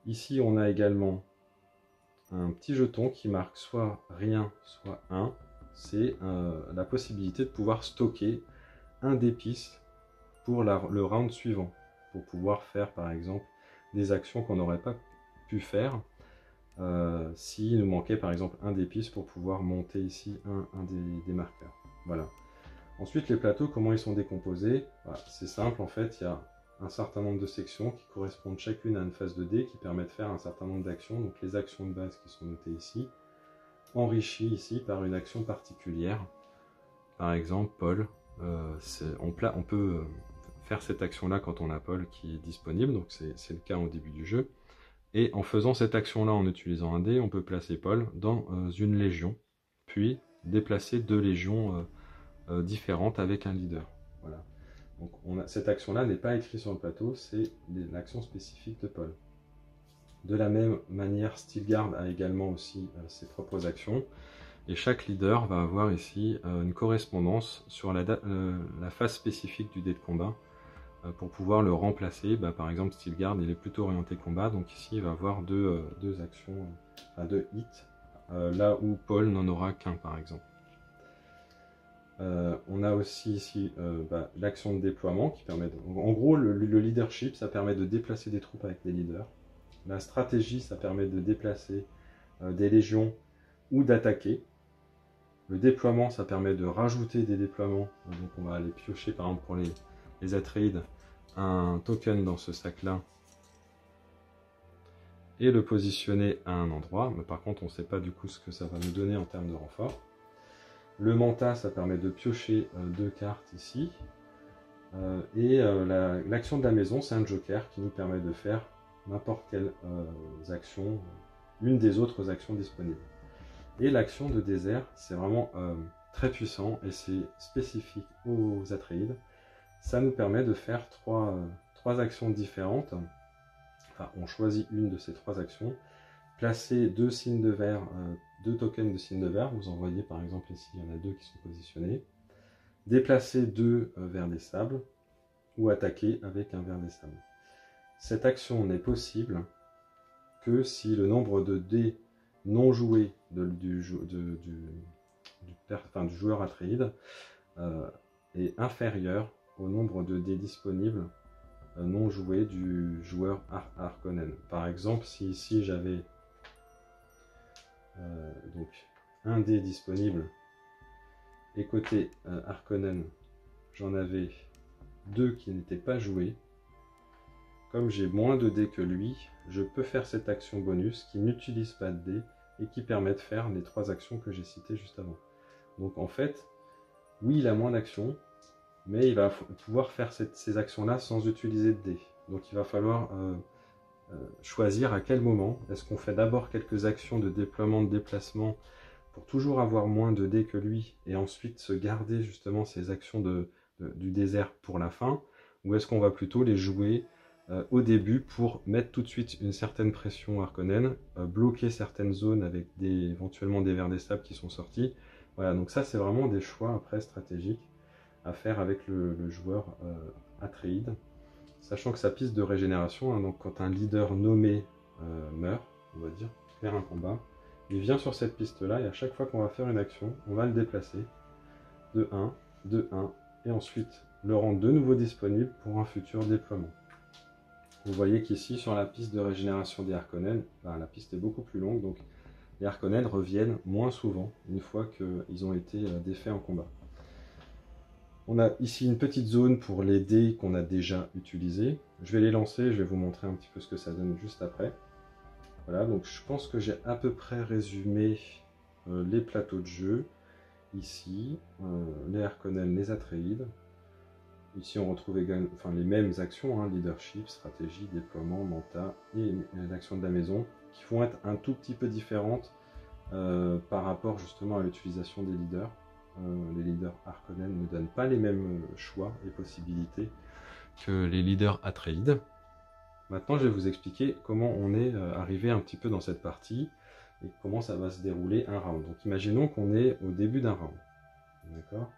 Ici on a également un petit jeton qui marque soit rien, soit 1. C'est la possibilité de pouvoir stocker un d'épices pour le round suivant, pour pouvoir faire par exemple des actions qu'on n'aurait pas pu faire s'il nous manquait par exemple un d'épices pour pouvoir monter ici un des marqueurs. Voilà. Ensuite les plateaux, comment ils sont décomposés? Voilà, c'est simple en fait, il y a un certain nombre de sections qui correspondent chacune à une phase de dés qui permet de faire un certain nombre d'actions, donc les actions de base qui sont notées ici, enrichies ici par une action particulière. Par exemple Paul, on peut faire cette action-là quand on a Paul qui est disponible, donc c'est le cas au début du jeu. Et en faisant cette action-là, en utilisant un dé, on peut placer Paul dans une légion, puis déplacer 2 légions différentes avec un leader. Voilà. Donc cette action-là n'est pas écrite sur le plateau, c'est l'action spécifique de Paul. De la même manière, Stilgard a également aussi ses propres actions. Et chaque leader va avoir ici une correspondance sur la phase spécifique du dé de combat pour pouvoir le remplacer. Par exemple, Stilgard, il est plutôt orienté combat, donc ici il va avoir deux actions, enfin 2 hits, là où Paul n'en aura qu'un par exemple. On a aussi ici l'action de déploiement qui permet en gros le leadership, ça permet de déplacer des troupes avec des leaders. La stratégie, ça permet de déplacer des légions ou d'attaquer. Le déploiement, ça permet de rajouter des déploiements. Donc on va aller piocher par exemple pour les Atreides un token dans ce sac-là et le positionner à un endroit. Mais par contre, on ne sait pas du coup ce que ça va nous donner en termes de renfort. Le manta, ça permet de piocher 2 cartes ici. Et l'action de la maison, c'est un joker qui nous permet de faire n'importe quelle action, une des autres actions disponibles. Et l'action de désert, c'est vraiment très puissant et c'est spécifique aux Atreides. Ça nous permet de faire trois actions différentes. Enfin, on choisit une de ces 3 actions. Placer 2 signes de verre, 2 tokens de signes de verre. Vous en voyez par exemple ici, il y en a 2 qui sont positionnés. Déplacer 2 vers des sables ou attaquer avec un ver des sables. Cette action n'est possible que si le nombre de dés non joués du joueur Atreide est inférieur au nombre de dés disponibles non joués du joueur Harkonnen. Par exemple, si ici j'avais donc un dé disponible et côté Harkonnen j'en avais 2 qui n'étaient pas joués, comme j'ai moins de dés que lui, je peux faire cette action bonus qui n'utilise pas de dés et qui permet de faire les 3 actions que j'ai citées juste avant. Donc en fait, oui, il a moins d'actions, mais il va pouvoir faire ces actions-là sans utiliser de dés. Donc il va falloir choisir à quel moment. Est-ce qu'on fait d'abord quelques actions de déploiement, de déplacement, pour toujours avoir moins de dés que lui, et ensuite se garder justement ces actions du désert pour la fin, ou est-ce qu'on va plutôt les jouer au début pour mettre tout de suite une certaine pression Harkonnen, bloquer certaines zones avec éventuellement des vers des sables qui sont sortis. Voilà, donc ça c'est vraiment des choix après stratégiques à faire avec le joueur Atréide, sachant que sa piste de régénération, hein, donc quand un leader nommé meurt, on va dire, perd un combat, il vient sur cette piste-là et à chaque fois qu'on va faire une action, on va le déplacer de 1, de 1, et ensuite le rendre de nouveau disponible pour un futur déploiement. Vous voyez qu'ici, sur la piste de régénération des Harkonnen, ben, la piste est beaucoup plus longue, donc les Harkonnen reviennent moins souvent une fois qu'ils ont été défaits en combat. On a ici une petite zone pour les dés qu'on a déjà utilisés. Je vais les lancer, je vais vous montrer un petit peu ce que ça donne juste après. Voilà, donc je pense que j'ai à peu près résumé les plateaux de jeu. Ici, les Harkonnen, les Atréides. Ici, on retrouve également les mêmes actions, hein, leadership, stratégie, déploiement, mentat et l'action de la maison, qui vont être un tout petit peu différentes par rapport justement à l'utilisation des leaders. Les leaders Harkonnen ne donnent pas les mêmes choix et possibilités que les leaders Atréides. Maintenant, je vais vous expliquer comment on est arrivé un petit peu dans cette partie et comment ça va se dérouler un round. Donc, imaginons qu'on est au début d'un round. D'accord ?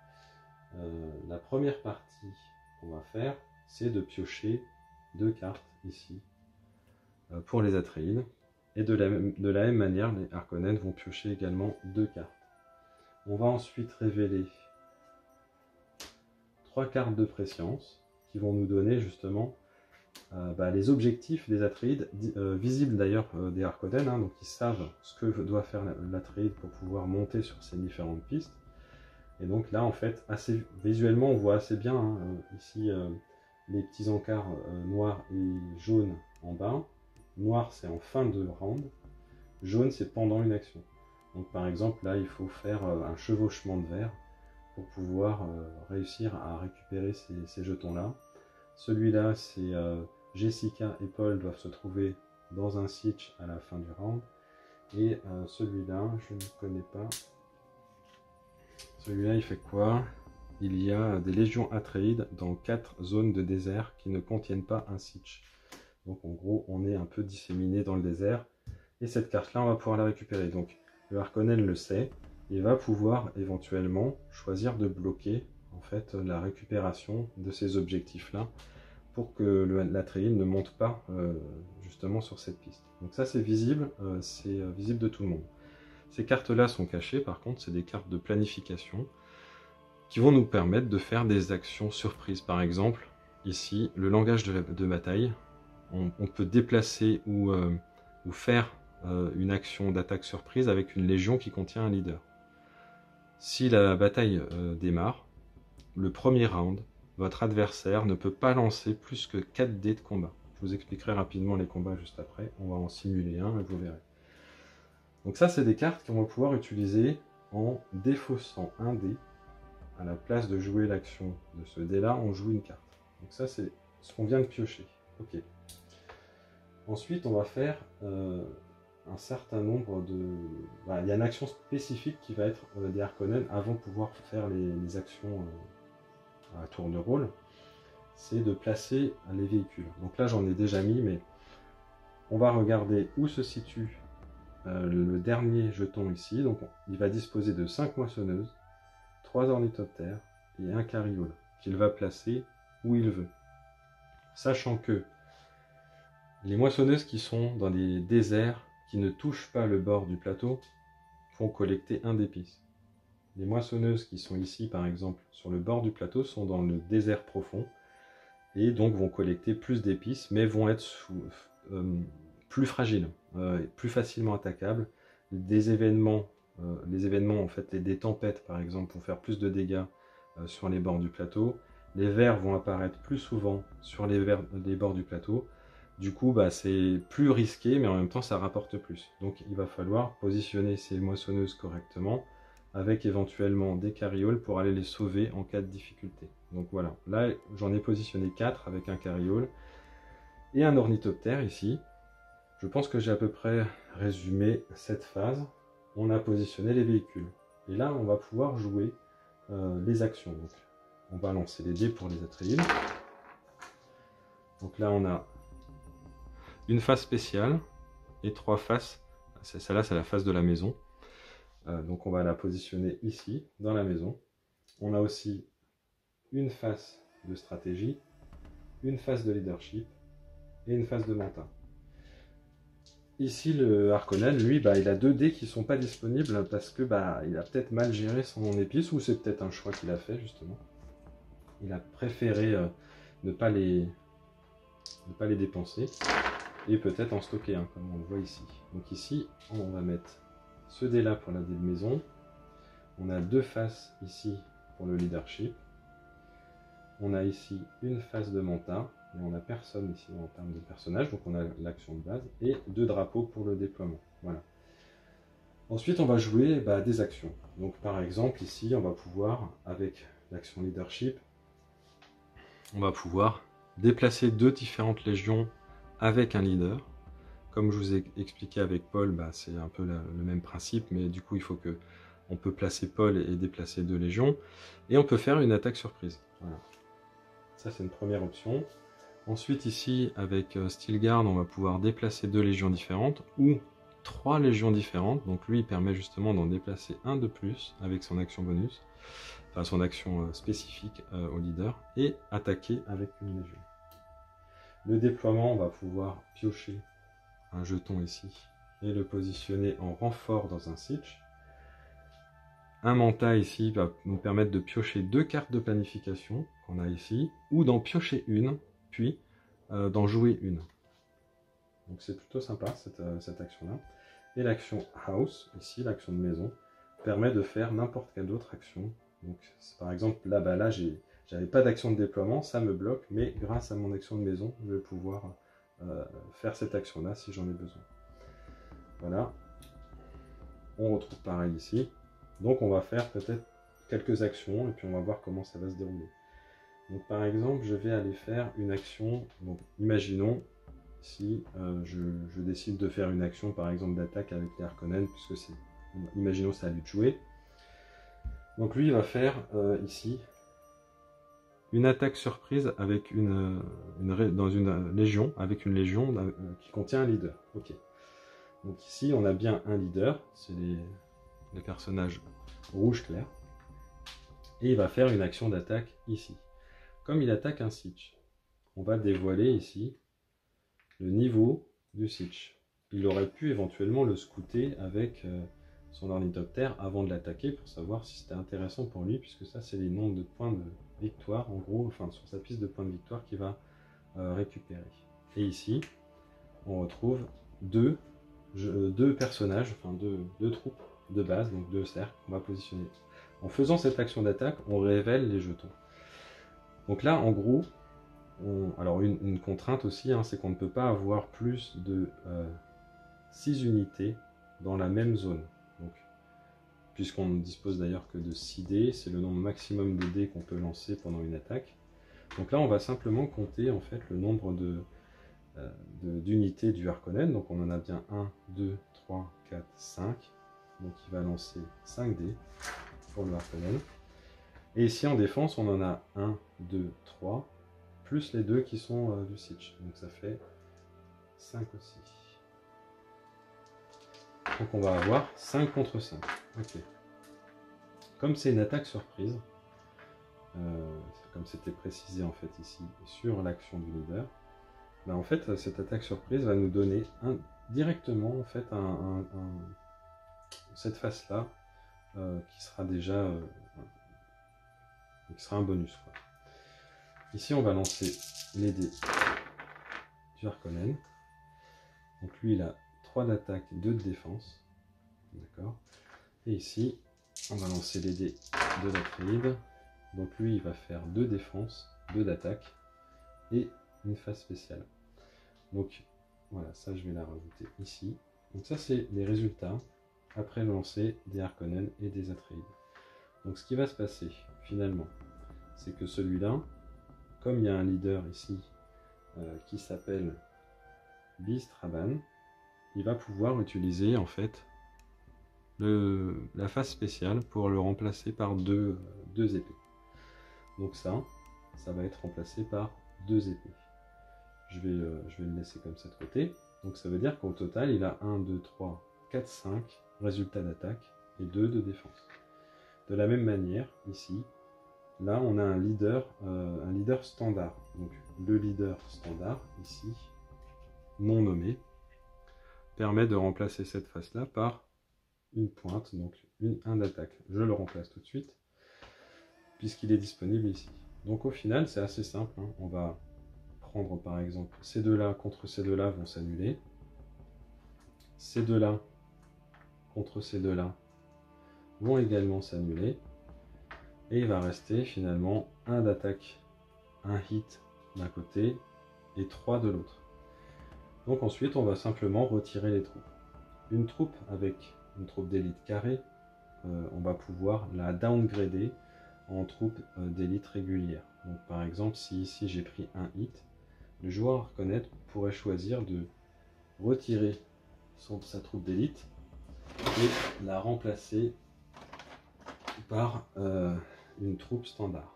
La première partie qu'on va faire, c'est de piocher 2 cartes ici pour les Atréides. Et de la même manière, les Harkonnen vont piocher également 2 cartes. On va ensuite révéler 3 cartes de préscience qui vont nous donner justement les objectifs des Atréides, visibles d'ailleurs des Harkonnen, hein, donc ils savent ce que doit faire l'Atréide pour pouvoir monter sur ces différentes pistes. Et donc là, en fait, assez visuellement, on voit assez bien hein, ici les petits encarts noirs et jaunes en bas. Noir, c'est en fin de round. Jaune, c'est pendant une action. Donc par exemple, là, il faut faire un chevauchement de verre pour pouvoir réussir à récupérer ces jetons-là. Celui-là, c'est Jessica et Paul doivent se trouver dans un sitch à la fin du round. Et celui-là, je ne connais pas. Celui-là, il fait quoi? Il y a des légions Atréides dans 4 zones de désert qui ne contiennent pas un sitch. Donc en gros, on est un peu disséminé dans le désert. Et cette carte-là, on va pouvoir la récupérer. Donc le Harkonnen le sait. Il va pouvoir éventuellement choisir de bloquer en fait la récupération de ces objectifs-là pour que l'Atréide ne monte pas justement sur cette piste. Donc ça, c'est visible de tout le monde. Ces cartes-là sont cachées, par contre, c'est des cartes de planification qui vont nous permettre de faire des actions surprises. Par exemple, ici, le langage de bataille, on peut déplacer ou faire une action d'attaque surprise avec une légion qui contient un leader. Si la bataille démarre, le premier round, votre adversaire ne peut pas lancer plus que 4 dés de combat. Je vous expliquerai rapidement les combats juste après, on va en simuler un et vous verrez. Donc ça, c'est des cartes qu'on va pouvoir utiliser en défaussant un dé. À la place de jouer l'action de ce dé-là, on joue une carte. Donc ça, c'est ce qu'on vient de piocher. Ok. Ensuite, on va faire un certain nombre de... il y a une action spécifique qui va être des Harkonnen avant de pouvoir faire les actions à tour de rôle. C'est de placer les véhicules. Donc là, j'en ai déjà mis, mais on va regarder où se situe le dernier jeton ici. Donc il va disposer de 5 moissonneuses, 3 ornithoptères et un carriole qu'il va placer où il veut. Sachant que les moissonneuses qui sont dans les déserts qui ne touchent pas le bord du plateau vont collecter un d'épices. Les moissonneuses qui sont ici par exemple sur le bord du plateau sont dans le désert profond et donc vont collecter plus d'épices mais vont être plus fragiles, plus facilement attaquables. Les événements en fait, des tempêtes par exemple vont faire plus de dégâts sur les bords du plateau. Les vers vont apparaître plus souvent sur les bords du plateau. Du coup, c'est plus risqué, mais en même temps, ça rapporte plus. Donc, il va falloir positionner ces moissonneuses correctement, avec éventuellement des carrioles pour aller les sauver en cas de difficulté. Donc voilà, là, j'en ai positionné 4 avec un carriole et un ornithoptère ici. Je pense que j'ai à peu près résumé cette phase. On a positionné les véhicules. Et là, on va pouvoir jouer les actions. Donc, on va lancer les dés pour les Atréides. Donc là, on a une face spéciale et 3 faces. Celle-là, c'est la face de la maison. Donc on va la positionner ici, dans la maison. On a aussi une face de stratégie, une face de leadership et une face de mental. Ici, le Harkonnen, lui, il a 2 dés qui ne sont pas disponibles parce que il a peut-être mal géré son épice, ou c'est peut-être un choix qu'il a fait, justement. Il a préféré ne pas les dépenser et peut-être en stocker un, comme on le voit ici. Donc ici, on va mettre ce dé-là pour la dé de maison. On a 2 faces ici pour le leadership. On a ici une face de mental. Et on n'a personne ici en termes de personnage, donc on a l'action de base, et 2 drapeaux pour le déploiement. Voilà. Ensuite, on va jouer des actions. Donc par exemple, ici, on va pouvoir, avec l'action leadership, on va pouvoir déplacer 2 différentes légions avec un leader. Comme je vous ai expliqué avec Paul, c'est un peu le même principe, mais du coup, il faut que on peut placer Paul et déplacer 2 légions, et on peut faire une attaque surprise. Voilà. Ça, c'est une première option. Ensuite, ici, avec Stilgard, on va pouvoir déplacer 2 légions différentes ou 3 légions différentes. Donc lui, il permet justement d'en déplacer un de plus avec son action bonus, enfin son action spécifique au leader, et attaquer avec une légion. Le déploiement, on va pouvoir piocher un jeton ici et le positionner en renfort dans un siege. Un manta ici va nous permettre de piocher 2 cartes de planification qu'on a ici, ou d'en piocher une, puis d'en jouer une. Donc c'est plutôt sympa cette action-là. Et l'action House, ici l'action de maison, permet de faire n'importe quelle autre action. Donc par exemple là, j'avais pas d'action de déploiement, ça me bloque, mais grâce à mon action de maison, je vais pouvoir faire cette action-là si j'en ai besoin. Voilà. On retrouve pareil ici. Donc on va faire peut-être quelques actions et puis on va voir comment ça va se dérouler. Donc par exemple, je vais aller faire une action. Donc imaginons si je décide de faire une action par exemple d'attaque avec les Harkonnen, puisque c'est, imaginons c'est à lui de jouer. Donc lui il va faire ici une attaque surprise avec dans une légion, avec une légion qui contient un leader. Ok. Donc ici on a bien un leader, c'est les personnages rouge clair, et il va faire une action d'attaque ici. Comme il attaque un siege, on va dévoiler ici le niveau du siege. Il aurait pu éventuellement le scouter avec son ornithoptère avant de l'attaquer pour savoir si c'était intéressant pour lui, puisque ça c'est les nombres de points de victoire, en gros, enfin sur sa piste de points de victoire qu'il va récupérer. Et ici, on retrouve deux personnages, enfin deux troupes de base, donc 2 cercles qu'on va positionner. En faisant cette action d'attaque, on révèle les jetons. Donc là, en gros, alors une contrainte aussi, c'est qu'on ne peut pas avoir plus de 6 unités dans la même zone. Donc, puisqu'on ne dispose d'ailleurs que de 6 dés, c'est le nombre maximum de dés qu'on peut lancer pendant une attaque. Donc là, on va simplement compter en fait le nombre d'unités du Harkonnen. Donc on en a bien 1, 2, 3, 4, 5. Donc il va lancer 5 dés pour le Harkonnen. Et ici en défense, on en a 1, 2, 3, plus les 2 qui sont du siege. Donc ça fait 5 aussi. Donc on va avoir 5 contre 5. Ok. Comme c'est une attaque surprise, comme c'était précisé en fait ici sur l'action du leader, en fait cette attaque surprise va nous donner directement en fait cette face là qui sera déjà qui sera un bonus quoi. Ici on va lancer les dés du Harkonnen. Donc lui il a 3 d'attaque, 2 de défense, d'accord. Et ici on va lancer les dés de l'Atréide. Donc lui il va faire 2 défenses, 2 d'attaque et une phase spéciale. Donc voilà, ça je vais la rajouter ici. Donc ça c'est les résultats après le lancer des Harkonnen et des Atréides. Donc ce qui va se passer finalement, c'est que celui-là, comme il y a un leader ici qui s'appelle Beast Raban, il va pouvoir utiliser en fait la phase spéciale pour le remplacer par deux épées. Donc ça va être remplacé par 2 épées. je vais le laisser comme ça de côté. Donc ça veut dire qu'au total, il a 1, 2, 3, 4, 5 résultats d'attaque et 2 de défense. De la même manière, ici, là on a un leader standard. Donc le leader standard, ici, non nommé, permet de remplacer cette face-là par une pointe, donc un d'attaque. Je le remplace tout de suite, puisqu'il est disponible ici. Donc au final, c'est assez simple, hein. On va prendre par exemple ces deux-là contre ces deux-là vont s'annuler. Ces deux-là contre ces deux-là vont également s'annuler. Et il va rester finalement un d'attaque, un hit d'un côté et 3 de l'autre. Donc ensuite, on va simplement retirer les troupes. Une troupe avec une troupe d'élite carrée, on va pouvoir la downgrader en troupe d'élite régulière. Donc par exemple, si ici j'ai pris un hit, le joueur Harkonnen pourrait choisir de retirer sa troupe d'élite et la remplacer par une troupe standard.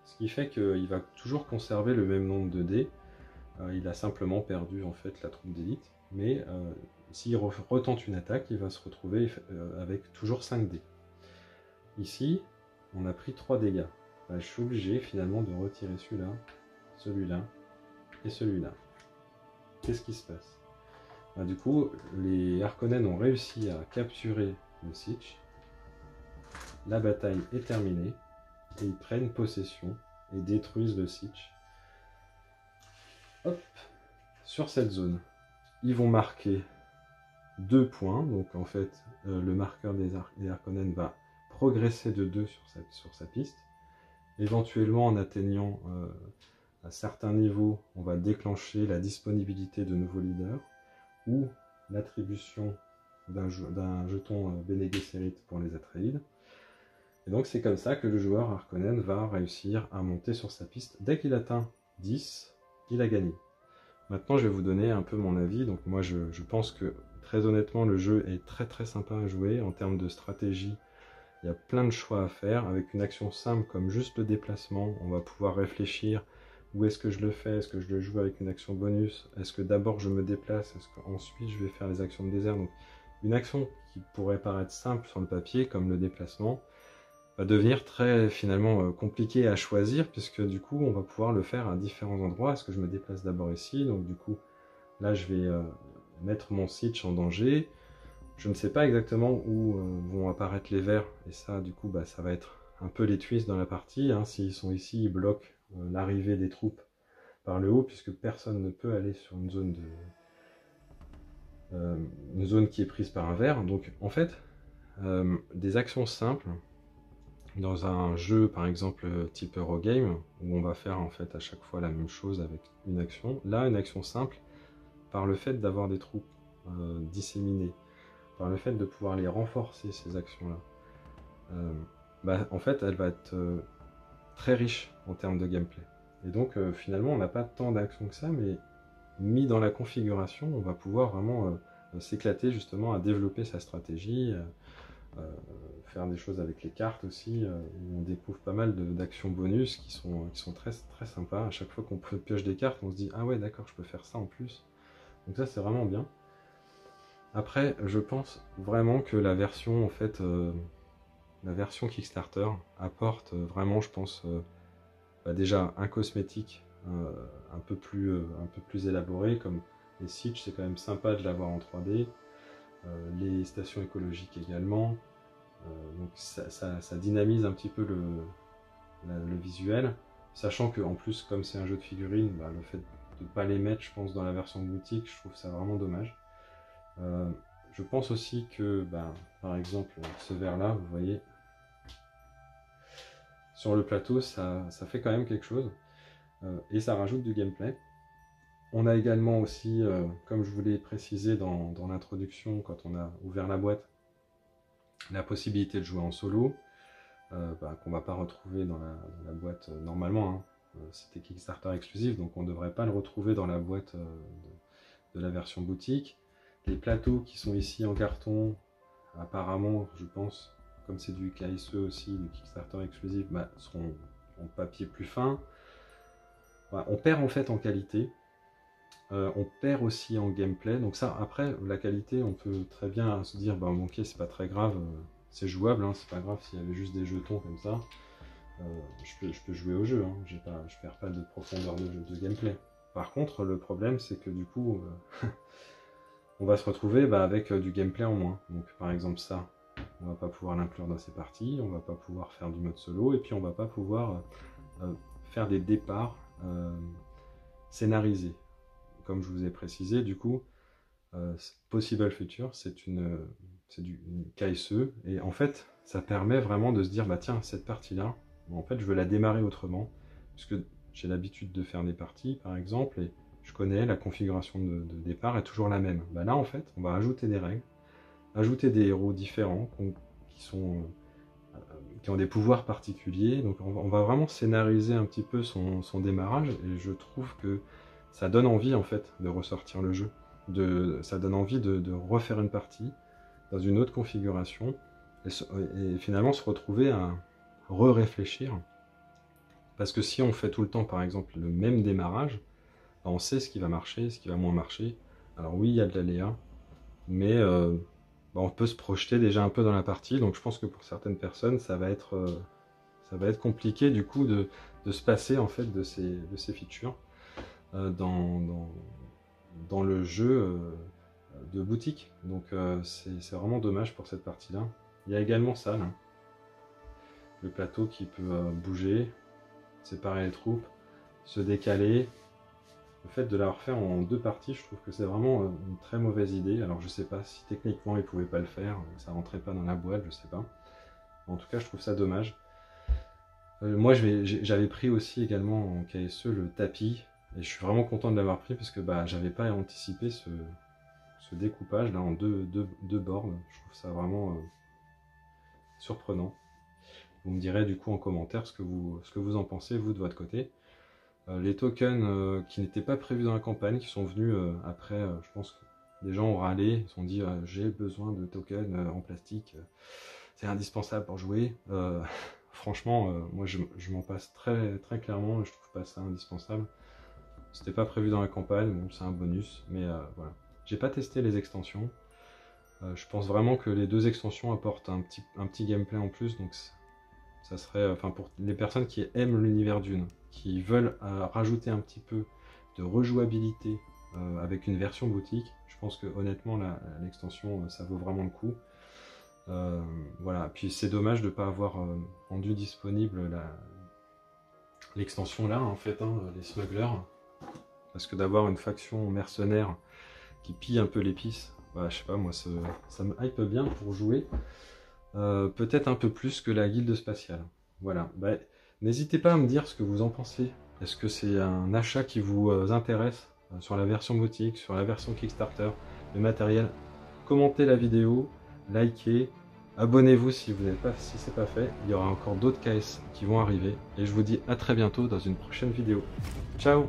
Ce qui fait qu'il va toujours conserver le même nombre de dés. Il a simplement perdu en fait la troupe d'élite, mais s'il retente une attaque, il va se retrouver avec toujours 5 dés. Ici, on a pris 3 dégâts. Je suis obligé finalement de retirer celui-là, celui-là et celui-là. Qu'est-ce qui se passe? Du coup, les Harkonnen ont réussi à capturer le Sietch. La bataille est terminée et ils prennent possession et détruisent le Sietch. Hop, sur cette zone, ils vont marquer 2 points. Donc en fait, le marqueur des Harkonnen va progresser de 2 sur sa piste. Éventuellement, en atteignant à certains niveaux, on va déclencher la disponibilité de nouveaux leaders ou l'attribution d'un jeton Bene Gesserit pour les Atreides. Et donc c'est comme ça que le joueur Harkonnen va réussir à monter sur sa piste. Dès qu'il atteint 10, il a gagné. Maintenant je vais vous donner un peu mon avis. Donc moi je pense que très honnêtement le jeu est très sympa à jouer. En termes de stratégie, il y a plein de choix à faire. Avec une action simple comme juste le déplacement, on va pouvoir réfléchir. Où est-ce que je le fais? Est-ce que je le joue avec une action bonus? Est-ce que d'abord je me déplace? Est-ce qu'ensuite je vais faire les actions de désert? Donc une action qui pourrait paraître simple sur le papier, comme le déplacement, va devenir très finalement compliqué à choisir, puisque du coup on va pouvoir le faire à différents endroits. Est-ce que je me déplace d'abord ici? Donc du coup là je vais mettre mon Sietch en danger. Je ne sais pas exactement où vont apparaître les vers, et ça du coup ça va être un peu les twists dans la partie, hein. S'ils sont ici, ils bloquent l'arrivée des troupes par le haut, puisque personne ne peut aller sur une zone qui est prise par un ver. Donc en fait, des actions simples dans un jeu par exemple type Eurogame, où on va faire en fait à chaque fois la même chose avec une action, là une action simple, par le fait d'avoir des troupes disséminées, par le fait de pouvoir les renforcer, ces actions-là, en fait elle va être très riche en termes de gameplay. Et donc finalement on n'a pas tant d'actions que ça, mais mis dans la configuration, on va pouvoir vraiment s'éclater justement à développer sa stratégie, faire des choses avec les cartes aussi, où on découvre pas mal d'actions bonus qui sont très sympas. À chaque fois qu'on pioche des cartes, on se dit « Ah ouais d'accord, je peux faire ça en plus ». Donc ça c'est vraiment bien. Après, je pense vraiment que la version en fait, la version Kickstarter apporte vraiment, je pense, déjà un cosmétique un peu plus élaboré, comme les Sietch, c'est quand même sympa de l'avoir en 3D, les stations écologiques également, donc ça dynamise un petit peu le visuel, sachant que en plus comme c'est un jeu de figurines, le fait de ne pas les mettre, je pense, dans la version boutique, je trouve ça vraiment dommage. Je pense aussi que, par exemple, ce verre là, vous voyez, sur le plateau, ça fait quand même quelque chose, et ça rajoute du gameplay. On a également aussi, comme je vous l'ai précisé dans l'introduction, quand on a ouvert la boîte, la possibilité de jouer en solo, qu'on ne va pas retrouver dans la boîte normalement, hein. C'était Kickstarter exclusif, donc on ne devrait pas le retrouver dans la boîte de la version boutique. Les plateaux qui sont ici en carton, apparemment, je pense, comme c'est du KSE aussi, du Kickstarter exclusif, seront en papier plus fin. On perd en fait en qualité. On perd aussi en gameplay. Donc ça, après, la qualité, on peut très bien se dire, bah ok, c'est pas très grave, c'est jouable, hein, c'est pas grave s'il y avait juste des jetons comme ça. Je peux jouer au jeu, hein, je perds pas de profondeur de gameplay. Par contre, le problème, c'est que du coup, on va se retrouver avec du gameplay en moins. Donc par exemple ça, on va pas pouvoir l'inclure dans ces parties, on va pas pouvoir faire du mode solo, et puis on va pas pouvoir faire des départs scénarisés. Comme je vous ai précisé, du coup, Possible Future, c'est du KSE, et en fait, ça permet vraiment de se dire, bah tiens, cette partie-là, en fait, je veux la démarrer autrement, puisque j'ai l'habitude de faire des parties, par exemple, et je connais la configuration de départ est toujours la même. Bah là, en fait, on va ajouter des règles, ajouter des héros différents qui ont des pouvoirs particuliers. Donc on va vraiment scénariser un petit peu son démarrage, et je trouve que ça donne envie en fait de ressortir le jeu. Ça donne envie de refaire une partie dans une autre configuration, et finalement se retrouver à réfléchir. Parce que si on fait tout le temps par exemple le même démarrage, on sait ce qui va marcher, ce qui va moins marcher. Alors oui, il y a de l'aléa, mais on peut se projeter déjà un peu dans la partie. Donc je pense que pour certaines personnes, ça va être compliqué du coup de se passer en fait de ces features dans le jeu de boutique. Donc c'est vraiment dommage pour cette partie-là. Il y a également ça, là. Le plateau qui peut bouger, séparer les troupes, se décaler. Le fait de la refaire en 2 parties, je trouve que c'est vraiment une très mauvaise idée. Alors je sais pas si techniquement ils pouvaient pas le faire, ça rentrait pas dans la boîte, je sais pas. En tout cas, je trouve ça dommage. Moi, j'avais pris aussi également en KSE le tapis, et je suis vraiment content de l'avoir pris parce que j'avais pas anticipé ce découpage là en deux bornes. Je trouve ça vraiment surprenant. Vous me direz du coup en commentaire ce que vous en pensez, vous, de votre côté. Les tokens qui n'étaient pas prévus dans la campagne, qui sont venus après, je pense que des gens ont râlé, ils se sont dit j'ai besoin de tokens en plastique, c'est indispensable pour jouer. Franchement, moi je m'en passe très, très clairement, je trouve pas ça indispensable. C'était pas prévu dans la campagne, bon, c'est un bonus, mais voilà. J'ai pas testé les extensions. Je pense vraiment que les 2 extensions apportent un petit gameplay en plus, donc ça serait, enfin pour les personnes qui aiment l'univers Dune, qui veulent rajouter un petit peu de rejouabilité avec une version boutique, je pense que honnêtement l'extension ça vaut vraiment le coup. Voilà, puis c'est dommage de ne pas avoir rendu disponible l'extension là en fait, hein, les smugglers, parce que d'avoir une faction mercenaire qui pille un peu l'épice, je sais pas, moi ça me hype bien pour jouer. Peut-être un peu plus que la guilde spatiale. Voilà, n'hésitez pas à me dire ce que vous en pensez. Est-ce que c'est un achat qui vous intéresse sur la version boutique, sur la version Kickstarter, le matériel? Commentez la vidéo, likez, abonnez-vous si c'est pas fait. Il y aura encore d'autres KS qui vont arriver, et je vous dis à très bientôt dans une prochaine vidéo. Ciao!